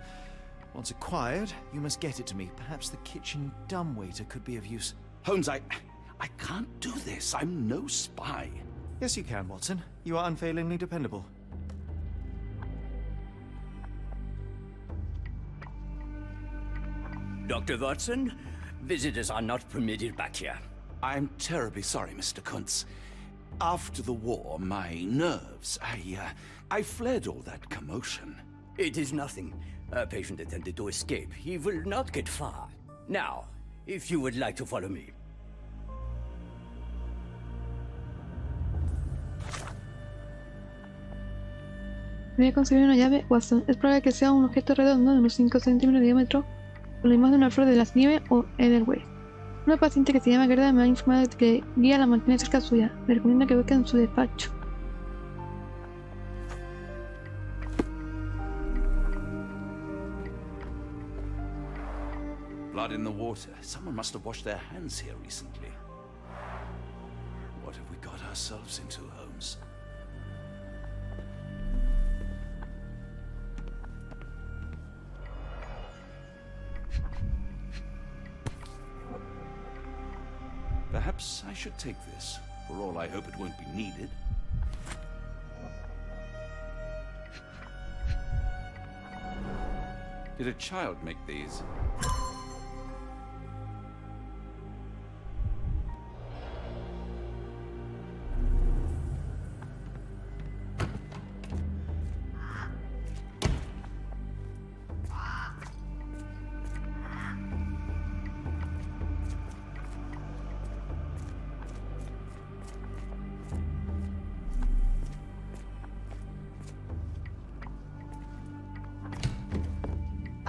Once acquired, you must get it to me. Perhaps the kitchen dumbwaiter could be of use. Holmes, I can't do this. I'm no spy. Yes, you can, Watson. You are unfailingly dependable. Dr. Watson, visitors are not permitted back here. I'm terribly sorry, Mr. Kuntz. After the war, my nerves, I fled all that commotion. It is nothing. A patient attempted to escape. He will not get far. Now, if you would like to follow me. Voy a conseguir una llave, Watson. Es probable que sea un objeto redondo de unos 5 centímetros de diámetro con la imagen de una flor de las nieves o Edelweiss. Una paciente que se llama Gerda me ha informado de que Guía la mantiene cerca suya. Me recomienda que busque en su despacho. Blood in the water. Someone must have washed their hands here recently. What have we got ourselves into, Holmes? Perhaps I should take this. For all I hope it won't be needed. Did a child make these?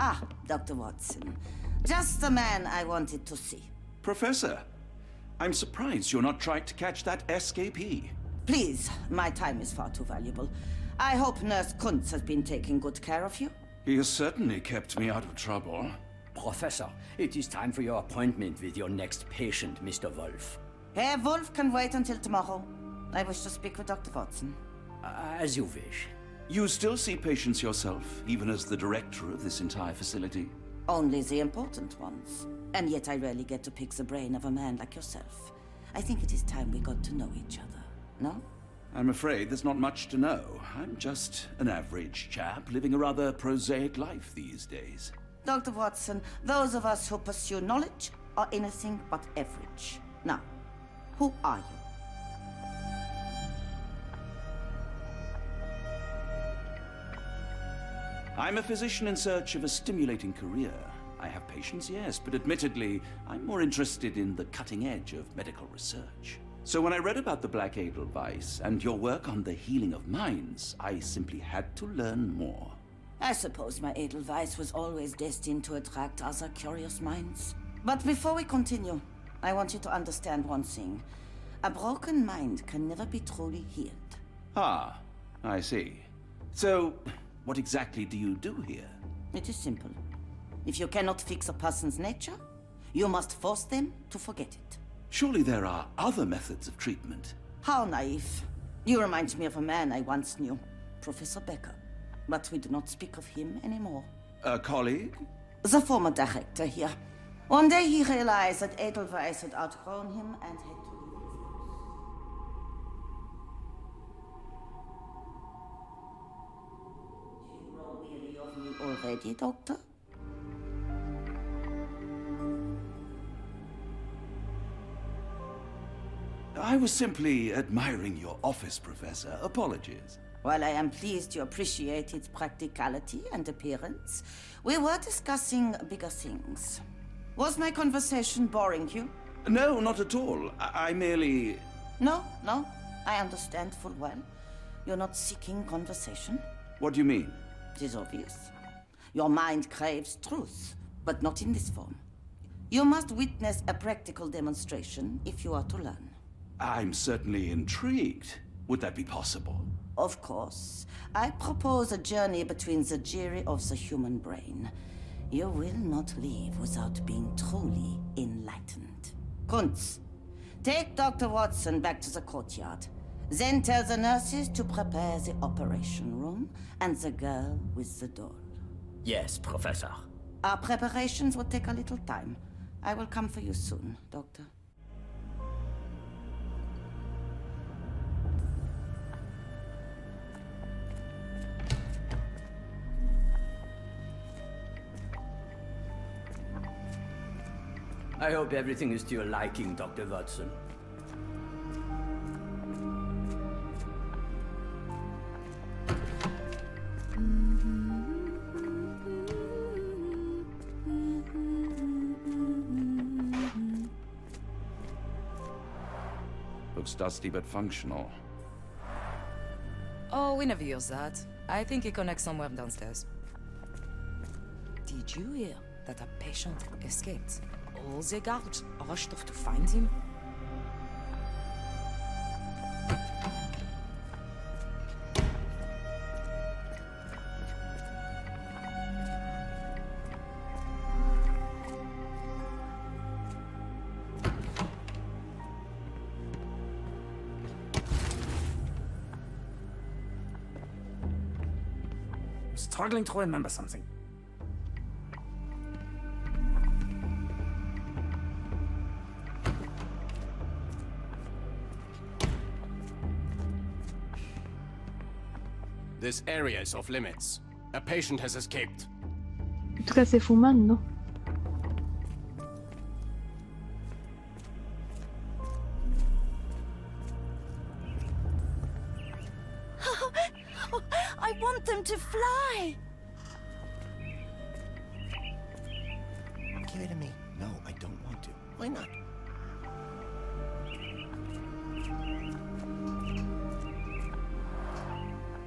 Ah, Dr. Watson. Just the man I wanted to see. Professor, I'm surprised you're not trying to catch that escapee. Please, my time is far too valuable. I hope Nurse Kuntz has been taking good care of you. He has certainly kept me out of trouble. Professor, it is time for your appointment with your next patient, Mr. Wolf. Herr Wolf can wait until tomorrow. I wish to speak with Dr. Watson. As you wish. You still see patients yourself, even as the director of this entire facility? Only the important ones. And yet I rarely get to pick the brain of a man like yourself. I think it is time we got to know each other, no? I'm afraid there's not much to know. I'm just an average chap living a rather prosaic life these days. Dr. Watson, those of us who pursue knowledge are anything but average. Now, who are you? I'm a physician in search of a stimulating career. I have patients, yes, but admittedly, I'm more interested in the cutting edge of medical research. So when I read about the Black Edelweiss and your work on the healing of minds, I simply had to learn more. I suppose my Edelweiss was always destined to attract other curious minds. But before we continue, I want you to understand one thing. A broken mind can never be truly healed. Ah, I see. So, what exactly do you do here? It is simple. If you cannot fix a person's nature, you must force them to forget it. Surely there are other methods of treatment. How naive. You remind me of a man I once knew, Professor Becker. But we do not speak of him anymore. A colleague? The former director here. One day he realized that Edelweiss had outgrown him and had to leave his post. Do you grow weary of me already, Doctor? I was simply admiring your office, Professor. Apologies. While I am pleased you appreciate its practicality and appearance, we were discussing bigger things. Was my conversation boring you? No, not at all. I merely... No, I understand full well. You're not seeking conversation. What do you mean? It is obvious. Your mind craves truth, but not in this form. You must witness a practical demonstration if you are to learn. I'm certainly intrigued. Would that be possible? Of course. I propose a journey between the jury of the human brain. You will not leave without being truly enlightened. Kuntz, take Dr. Watson back to the courtyard. Then tell the nurses to prepare the operation room and the girl with the doll. Yes, Professor. Our preparations will take a little time. I will come for you soon, Doctor. I hope everything is to your liking, Dr. Watson. Looks dusty but functional. Oh, we never use that. I think it connects somewhere downstairs. Did you hear that a patient escaped? All the guards rushed off to find him. I'm struggling to remember something. This area is off limits. A patient has escaped. ¿Qué hace fumando? I want them to fly! Give it to me. No, I don't want to. Why not?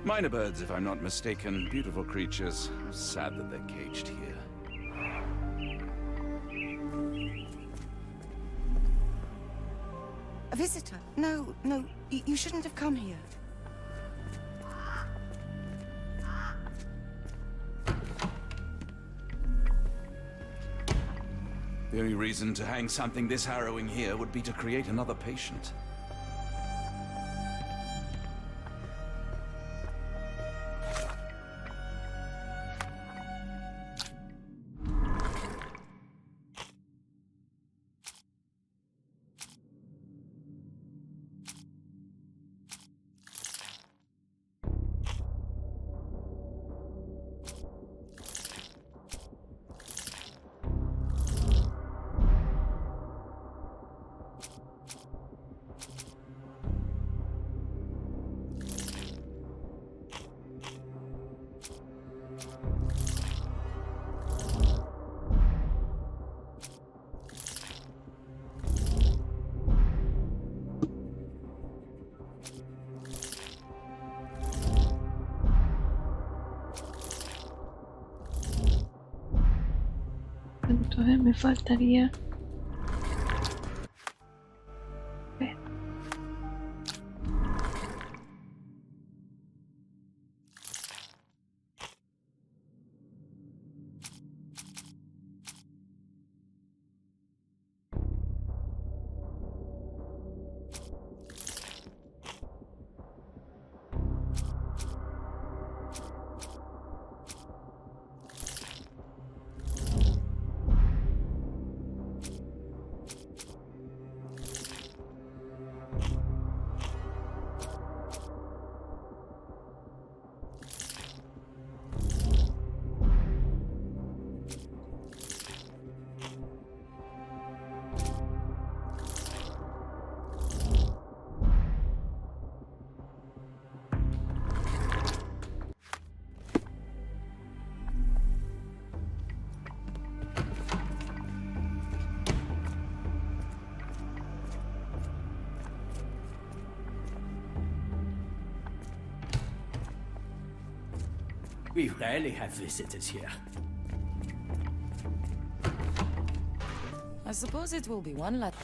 Minor birds, if I'm not mistaken. Beautiful creatures. Sad that they're caged here. A visitor? No, you shouldn't have come here. The only reason to hang something this harrowing here would be to create another patient. Entonces me faltaría... Ver. We rarely have visitors here. I suppose it will be one less.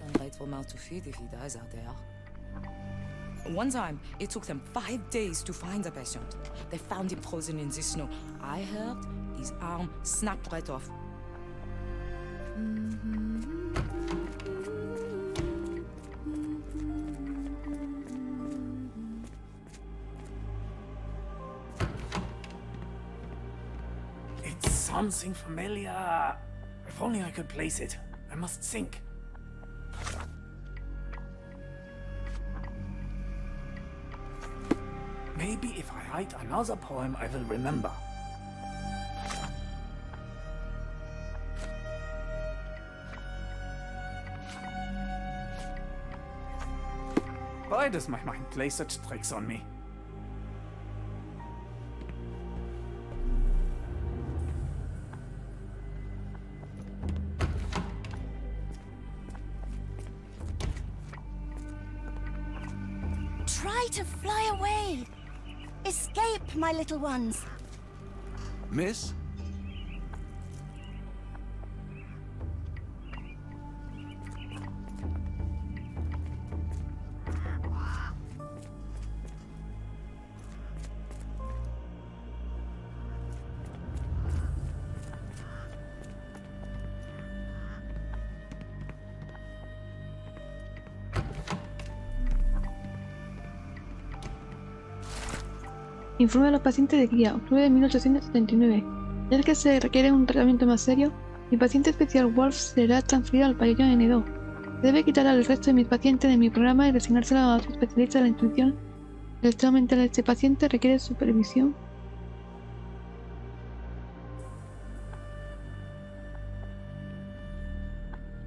Ungrateful mouth to feed if he dies out there. One time, it took them 5 days to find the patient. They found him frozen in the snow. I heard his arm snapped right off. It's something familiar. If only I could place it. I must think. Maybe if I write another poem, I will remember. Why does my mind play such tricks on me? Try to fly away! Escape, my little ones! Miss? Informe a los pacientes de guía, octubre de 1879. Ya que se requiere un tratamiento más serio, mi paciente especial Wolf será transferido al pabellón N2. Se debe quitar al resto de mis pacientes de mi programa y resignárselo a otro especialista de la intuición. El estado mental de este paciente requiere supervisión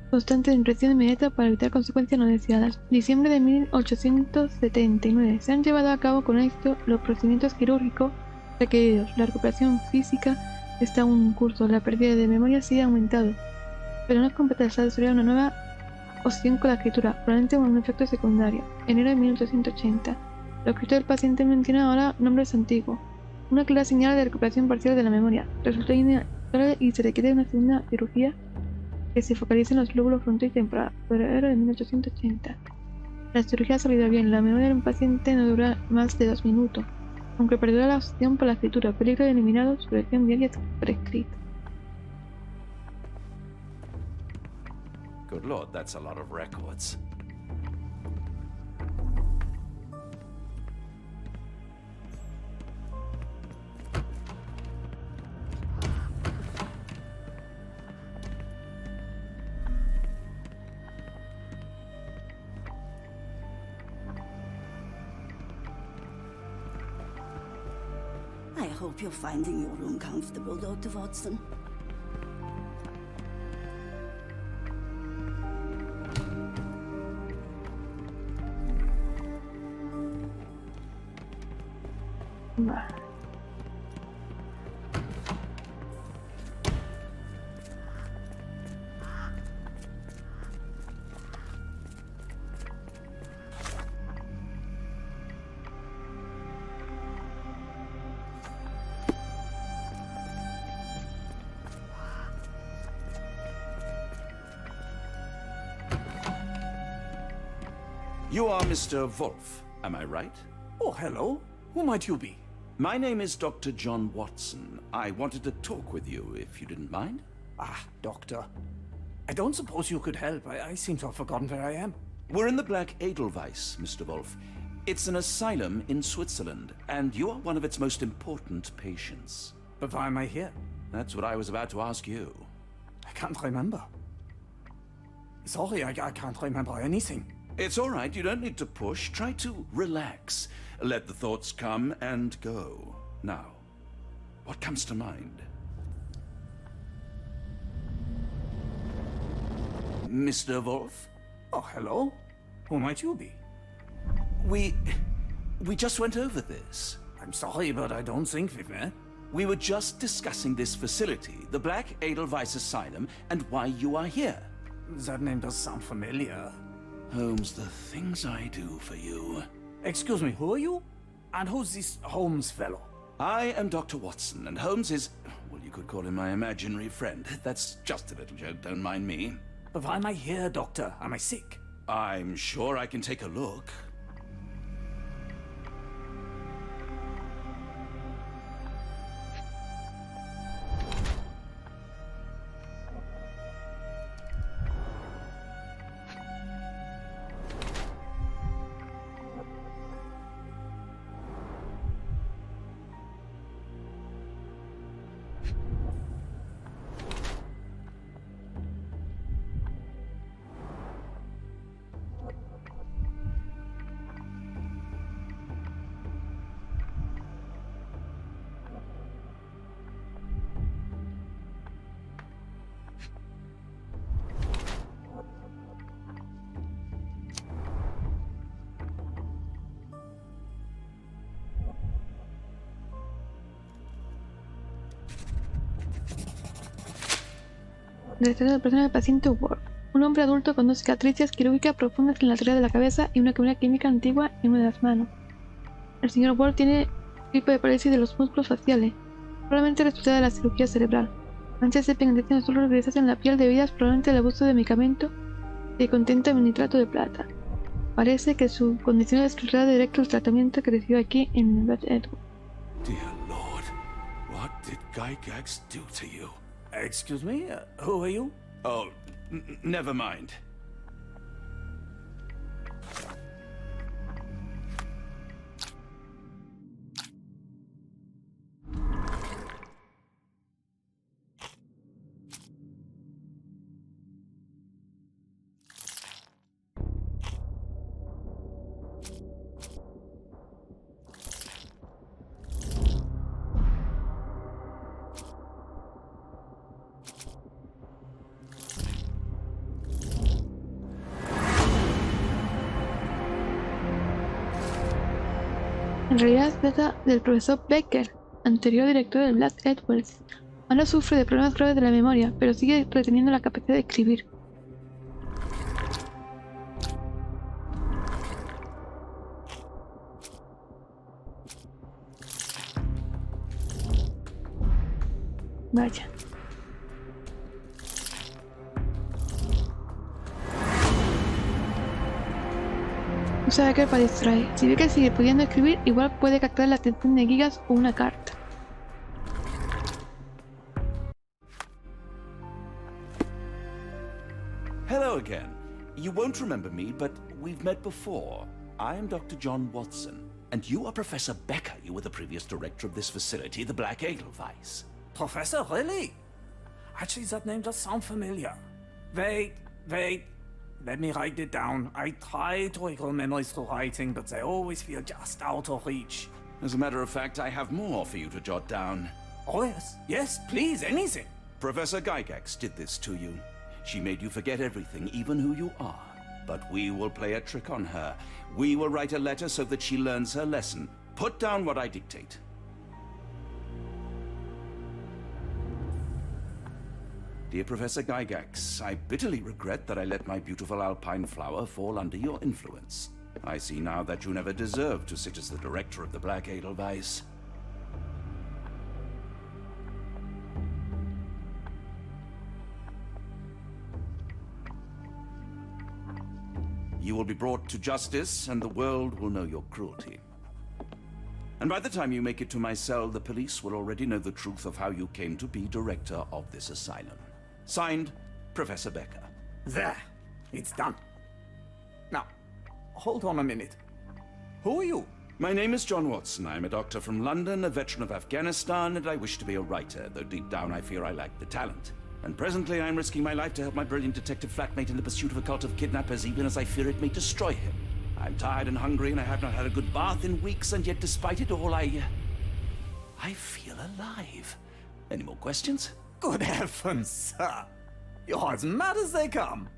constante de impresión inmediata para evitar consecuencias no deseadas. Diciembre de 1879. Se han llevado a cabo con éxito los procedimientos quirúrgicos requeridos. La recuperación física está aún en curso. La pérdida de memoria sigue aumentado, pero no es completa. Se ha desarrollado una nueva obsesión con la escritura, probablemente con un efecto secundario. Enero de 1880. Lo escrito del paciente menciona ahora nombres antiguos. Una clara señal de recuperación parcial de la memoria. Resultó inevitable y se requiere una segunda cirugía que se focalice en los lóbulos frontal y temporal. Febrero de 1880. La cirugía ha salido bien. La memoria de un paciente no dura más de 2 minutos, aunque perdura la obsesión por la escritura. Peligro de eliminado, su lección diaria prescrita. Good lord, that's a lot of records. I hope you're finding your room comfortable, Dr. Watson. Vale. You are Mr. Wolf, am I right? Oh, hello. Who might you be? My name is Dr. John Watson. I wanted to talk with you, if you didn't mind. Ah, doctor. I don't suppose you could help. I seem to have forgotten where I am. We're in the Black Edelweiss, Mr. Wolf. It's an asylum in Switzerland, and you are one of its most important patients. But why am I here? That's what I was about to ask you. I can't remember. Sorry, I can't remember anything. It's all right, you don't need to push. Try to relax. Let the thoughts come and go. Now, what comes to mind? Mr. Wolf? Oh, hello. Who might you be? We just went over this. I'm sorry, but I don't think we've met. We were just discussing this facility, the Black Edelweiss Asylum, and why you are here. That name does sound familiar. Holmes, the things I do for you. Excuse me, who are you? And who's this Holmes fellow? I am Dr. Watson, and Holmes is, well, you could call him my imaginary friend. That's just a little joke, don't mind me. But why am I here, doctor? Am I sick? I'm sure I can take a look. Retrato de persona del paciente Ward. Un hombre adulto con 2 cicatrices quirúrgicas profundas en la arteria de la cabeza y una quemadura química antigua en una de las manos. El señor Ward tiene tipo de parálisis de los músculos faciales, probablemente resultado de la cirugía cerebral. Manchas de pigmentación azul grisácea en la piel debidas probablemente al abuso de medicamento que contienen nitrato de plata. Parece que su condición es resultado directo del tratamiento que recibió aquí en Black Edward. Dear Lord, what did Gygax do to you? Excuse me? Who are you? Oh, never mind. En realidad se trata del profesor Becker, anterior director del Black Edwards. Ahora sufre de problemas graves de la memoria, pero sigue reteniendo la capacidad de escribir. Vaya. Usa Becker para distraer. Si Becker sigue pudiendo escribir, igual puede captar la atención de Gigas o una carta. Hello again. You won't remember me, but we've met before. I am Dr. John Watson, and you are Professor Becker. You were the previous director of this facility, the Black Edelweiss. Professor, really? Actually, that name does sound familiar. Wait. Let me write it down. I try to recall memories through writing, but they always feel just out of reach. As a matter of fact, I have more for you to jot down. Oh, yes. Yes, please, anything. Professor Gygax did this to you. She made you forget everything, even who you are. But we will play a trick on her. We will write a letter so that she learns her lesson. Put down what I dictate. Dear Professor Gygax, I bitterly regret that I let my beautiful alpine flower fall under your influence. I see now that you never deserved to sit as the director of the Black Edelweiss. You will be brought to justice, and the world will know your cruelty. And by the time you make it to my cell, the police will already know the truth of how you came to be director of this asylum. Signed, Professor Becker. There. It's done. Now, hold on a minute. Who are you? My name is John Watson. I'm a doctor from London, a veteran of Afghanistan, and I wish to be a writer, though deep down I fear I lack the talent. And presently I'm risking my life to help my brilliant detective flatmate in the pursuit of a cult of kidnappers, even as I fear it may destroy him. I'm tired and hungry, and I have not had a good bath in weeks, and yet despite it all, I feel alive. Any more questions? Good heavens, sir. You're as mad as they come.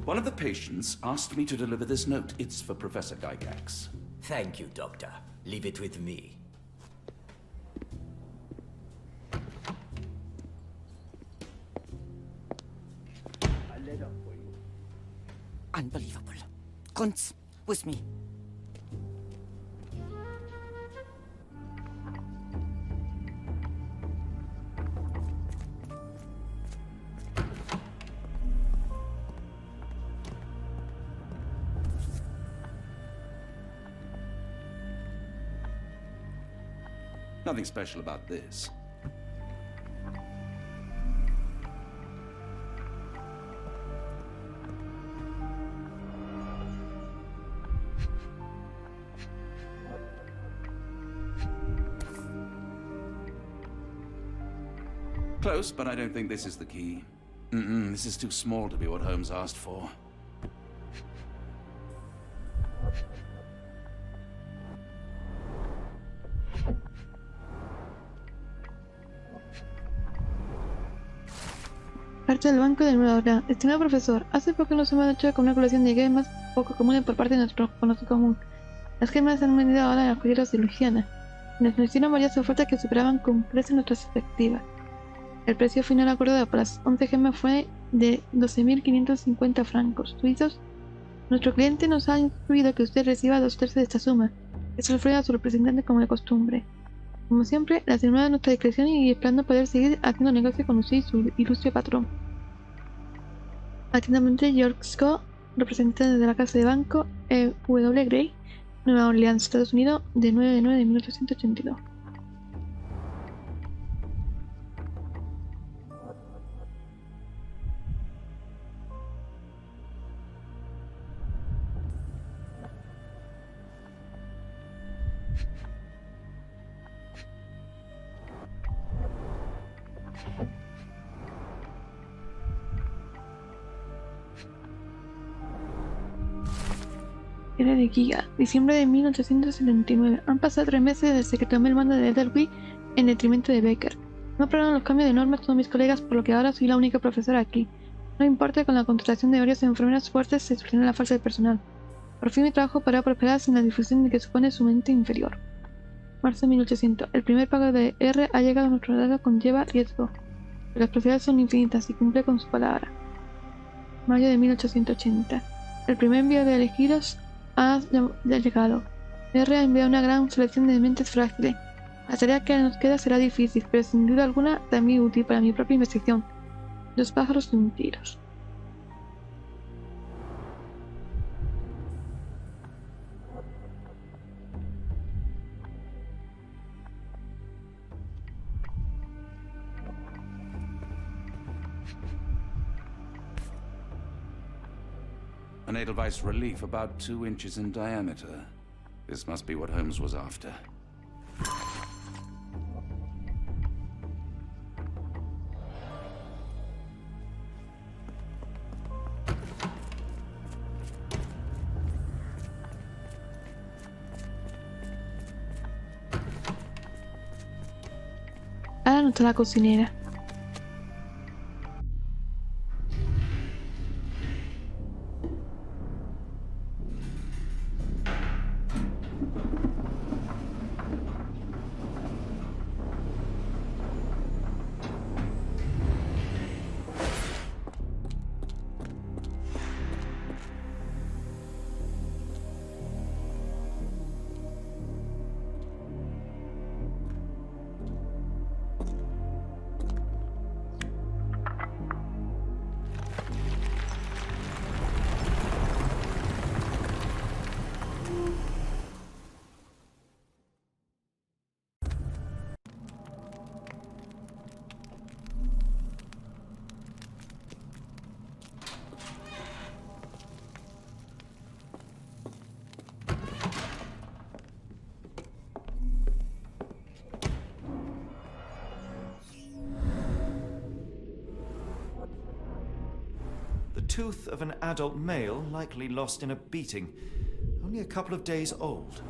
One of the patients asked me to deliver this note. It's for Professor Gygax. Thank you, Doctor. Leave it with me. A letter for you. Unbelievable. Kunz, with me. Nothing special about this. Close, but I don't think this is the key. This is too small to be what Holmes asked for. Carta del Banco de Nueva Orleans. Estimado profesor, hace poco nos hemos hecho con una colección de gemas poco comunes por parte de nuestro conocido común. Las gemas se han vendido ahora a las joyeras de Luisiana. Nos hicieron varias ofertas que superaban con creces nuestras expectativas. El precio final acordado por las 11 gemas fue de 12.550 francos suizos. Nuestro cliente nos ha instruido que usted reciba 2/3 de esta suma, que se ofrece a su representante como de costumbre. Como siempre, la señora de nuestra discreción y esperando poder seguir haciendo negocio con usted y su ilustre patrón. Atentamente, George Scott, representante de la casa de banco E.W. Gray, Nueva Orleans, Estados Unidos, de 9 de 9 de 1882. Era de guía. Diciembre de 1879. Han pasado 3 meses desde que tomé el mando de Ethelby en detrimento de Becker. No aprobaron los cambios de normas todos mis colegas, por lo que ahora soy la única profesora aquí. No importa que con la contratación de varias enfermeras fuertes se solucione la falta de personal. Por fin mi trabajo podrá prosperar sin la difusión que supone su mente inferior. Marzo de 1800. El primer pago de R ha llegado a nuestro lado, conlleva riesgo, pero las posibilidades son infinitas y cumple con su palabra. Mayo de 1880. El primer envío de elegidos ha llegado. R ha enviado una gran selección de mentes frágiles. La tarea que nos queda será difícil, pero sin duda alguna también útil para mi propia investigación. 2 pájaros de un tiro. An Edelweiss relief about 2 inches in diameter. This must be what Holmes was after. Ahora no está la cocinera. The tooth of an adult male, likely lost in a beating. Only a couple of days old.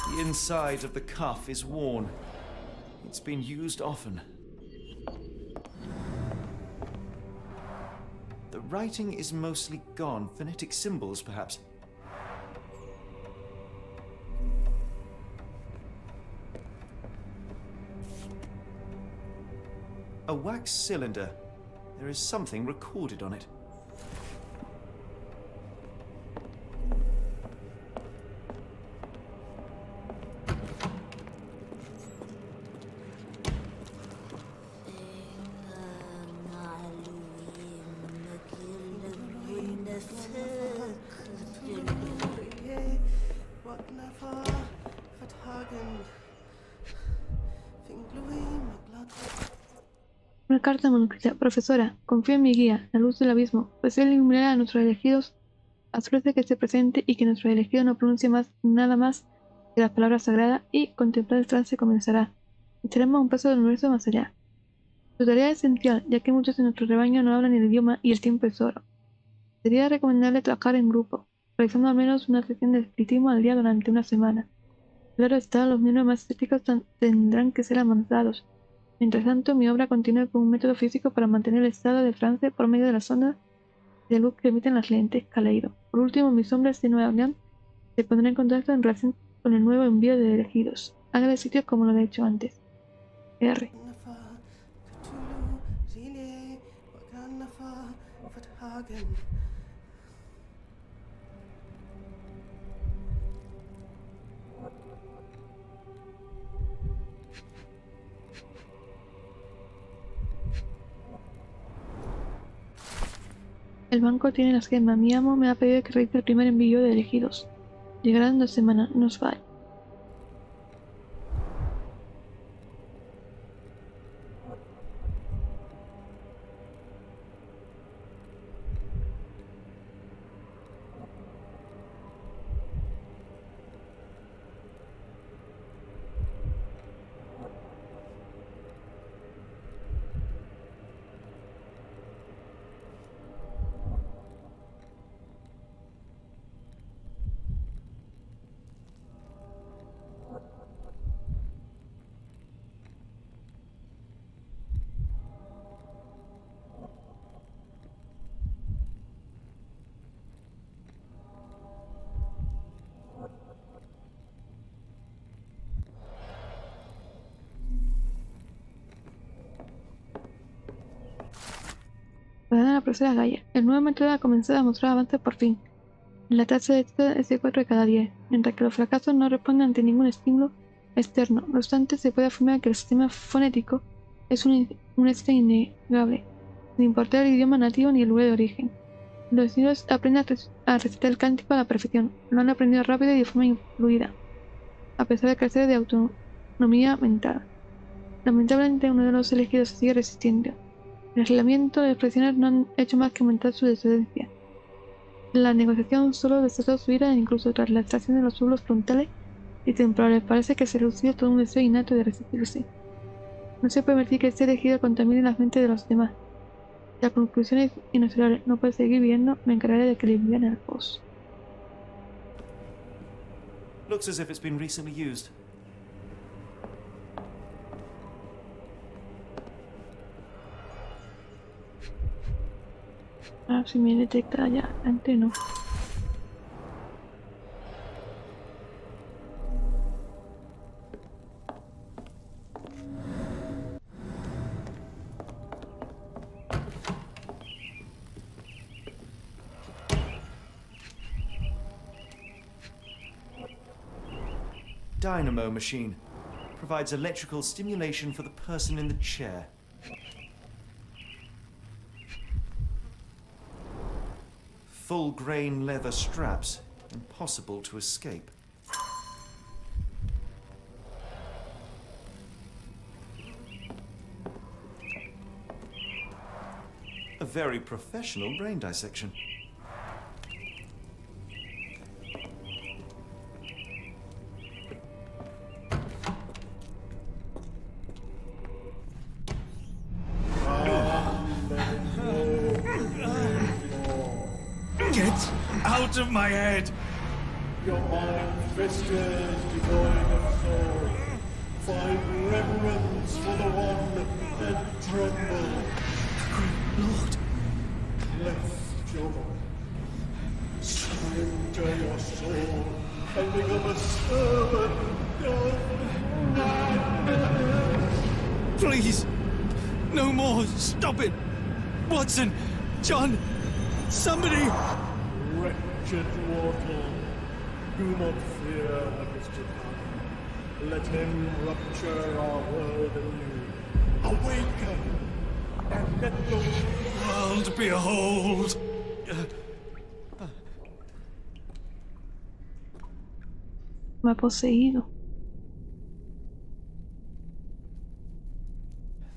The inside of the cuff is worn. It's been used often. The writing is mostly gone. Phonetic symbols, perhaps. A wax cylinder. There is something recorded on it. Una carta manuscrita. Profesora, confío en mi guía, la luz del abismo, pues él iluminará a nuestros elegidos. Ofrece que esté presente y que nuestro elegido no pronuncie nada más que las palabras sagradas y contemplar el trance comenzará. Estaremos a un paso del universo más allá. Su tarea es esencial, ya que muchos de nuestro rebaño no hablan el idioma y el tiempo es oro. Sería recomendable trabajar en grupo, realizando al menos una sesión de espiritismo al día durante una semana. Claro está, los miembros más escépticos tendrán que ser amansados. Mientras tanto, mi obra continúa con un método físico para mantener el estado de trance por medio de las ondas de luz que emiten las lentes Kaleido. Por último, mis hombres de Nueva Orleans se pondrán en contacto en relación con el nuevo envío de elegidos. Haga de sitios como lo he hecho antes. R. El banco tiene la esquema. Mi amo me ha pedido que realice el primer envío de elegidos. Llegará en 2 semanas. No os vale. profesora Gaia. El nuevo método ha comenzado a mostrar avances por fin. La tasa de éxito es de 4 de cada 10, mientras que los fracasos no responden ante ningún estímulo externo. No obstante, se puede afirmar que el sistema fonético es un éxito innegable, sin importar el idioma nativo ni el lugar de origen. Los niños aprenden a recitar el cántico a la perfección. Lo han aprendido rápido y de forma fluida, a pesar de carecer de autonomía mental. Lamentablemente, uno de los elegidos sigue resistiendo. El aislamiento de expresiones no han hecho más que aumentar su desobediencia. La negociación solo desató su ira, incluso tras la extracción de los lóbulos frontales y temporales. Parece que se redució todo un deseo innato de resistirse. No se puede permitir que este elegido contamine la mente de los demás. La conclusión es inexorable. No puede seguir viviendo. Me encargaré de que le envíen al boss. Looks as if it's been recently used. Ah, si me detecta ya. Antes no. Dynamo machine. Provides electrical stimulation for the person in the chair. Full grain leather straps. Impossible to escape. A very professional brain dissection. Get out of my head! Your mind festers devoid of soul. Find reverence for the one and tremble. Lord! Lift your surrender your soul and become a servant of madness. Please! No more! Stop it! Watson! John! Somebody! Wretched mortal, do not fear what is to come. Let him rupture our world anew. Awaken, and let the World behold! Me ha poseído.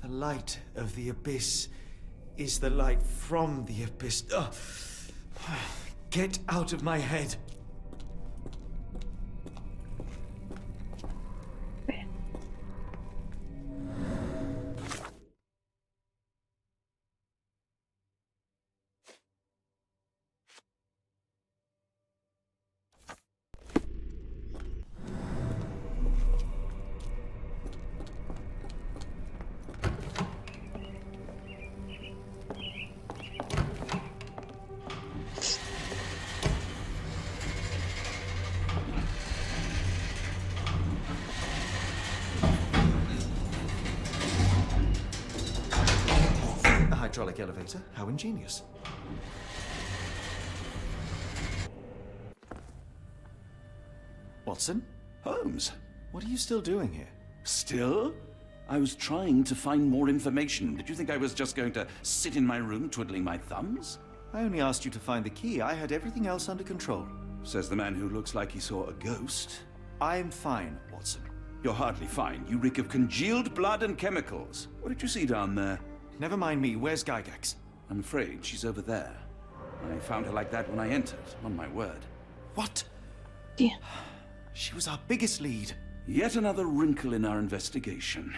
The light of the abyss is the light from the abyss. Get out of my head. Hydraulic elevator. How ingenious. Watson? Holmes? What are you still doing here? Still? I was trying to find more information. Did you think I was just going to sit in my room twiddling my thumbs? I only asked you to find the key. I had everything else under control. Says the man who looks like he saw a ghost. I'm fine, Watson. You're hardly fine. You reek of congealed blood and chemicals. What did you see down there? Never mind me. Where's Gygax? I'm afraid she's over there. I found her like that when I entered, on my word. What? Yeah. She was our biggest lead. Yet another wrinkle in our investigation.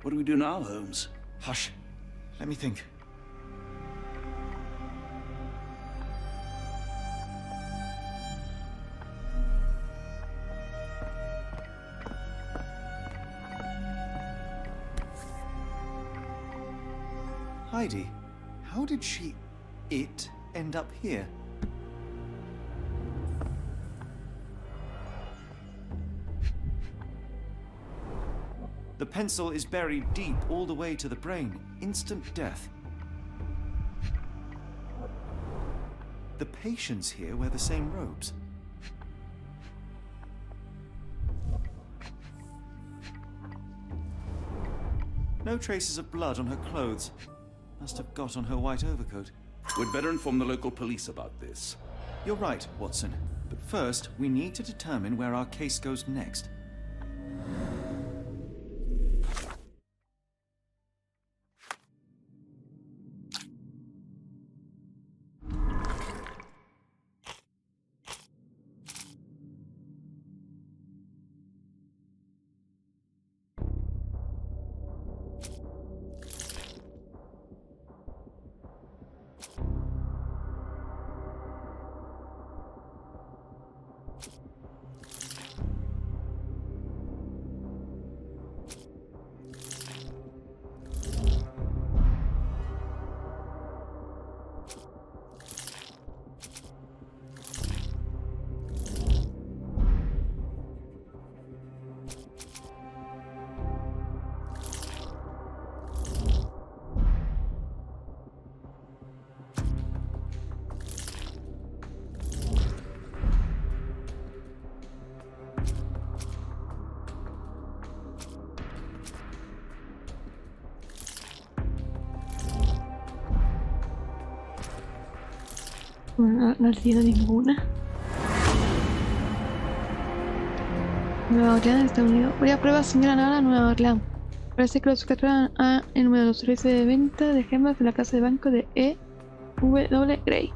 What do we do now, Holmes? Hush. Let me think. Heidi, how did it end up here? The pencil is buried deep all the way to the brain. Instant death. The patients here wear the same robes. No traces of blood on her clothes. Must have got on her white overcoat. We'd better inform the local police about this. You're right, Watson. But first, we need to determine where our case goes next. No ha sido ninguna. Nueva Orleans, Estados Unidos. Varias pruebas señalan ahora a Nueva Orleans. Parece que los capturaron en número de los servicios de venta de gemas de la casa de banco de E.W. Gray.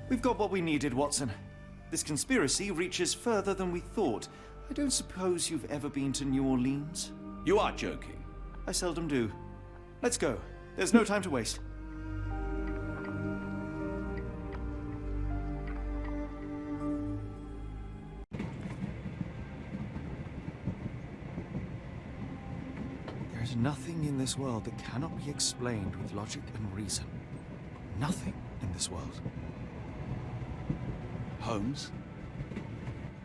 We've got what we needed, Watson. This conspiracy reaches further than we thought. I don't suppose you've ever been to New Orleans? You are joking. I seldom do. Let's go. There's no time to waste. There is nothing in this world that cannot be explained with logic and reason. Nothing in this world. Holmes?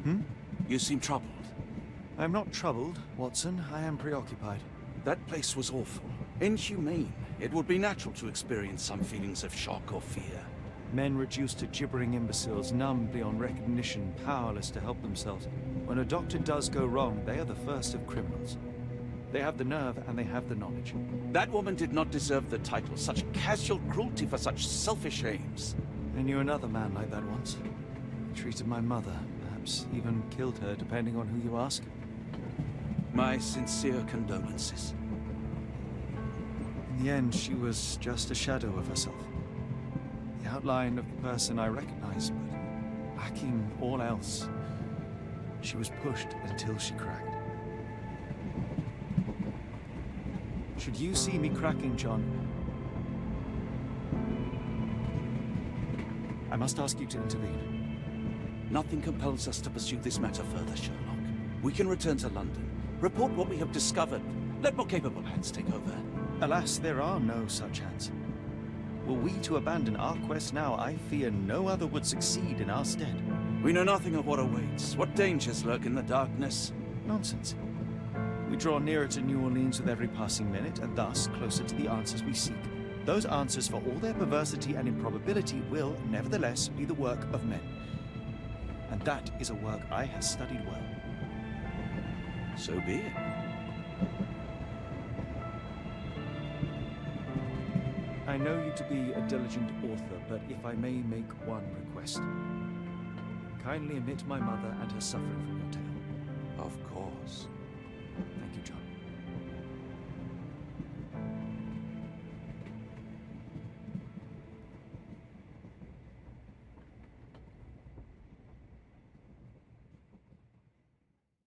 Hmm? You seem troubled. I'm not troubled, Watson. I am preoccupied. That place was awful. Inhumane. It would be natural to experience some feelings of shock or fear. Men reduced to gibbering imbeciles, numb beyond recognition, powerless to help themselves. When a doctor does go wrong, they are the first of criminals. They have the nerve and they have the knowledge. That woman did not deserve the title. Such casual cruelty for such selfish aims. I knew another man like that once. He treated my mother, perhaps even killed her, depending on who you ask. My sincere condolences. In the end, she was just a shadow of herself. The outline of the person I recognized, but lacking all else. She was pushed until she cracked. Should you see me cracking, John, I must ask you to intervene. Nothing compels us to pursue this matter further, Sherlock. We can return to London, report what we have discovered. Let more capable hands take over. Alas, there are no such hands. Were we to abandon our quest now, I fear no other would succeed in our stead. We know nothing of what awaits. What dangers lurk in the darkness? Nonsense. We draw nearer to New Orleans with every passing minute, and thus closer to the answers we seek. Those answers, for all their perversity and improbability, will, nevertheless, be the work of men. And that is a work I have studied well. So be it. I know you to be a diligent author, but if I may make one request. Kindly omit my mother and her suffering from your tale. Of course. Thank you, John.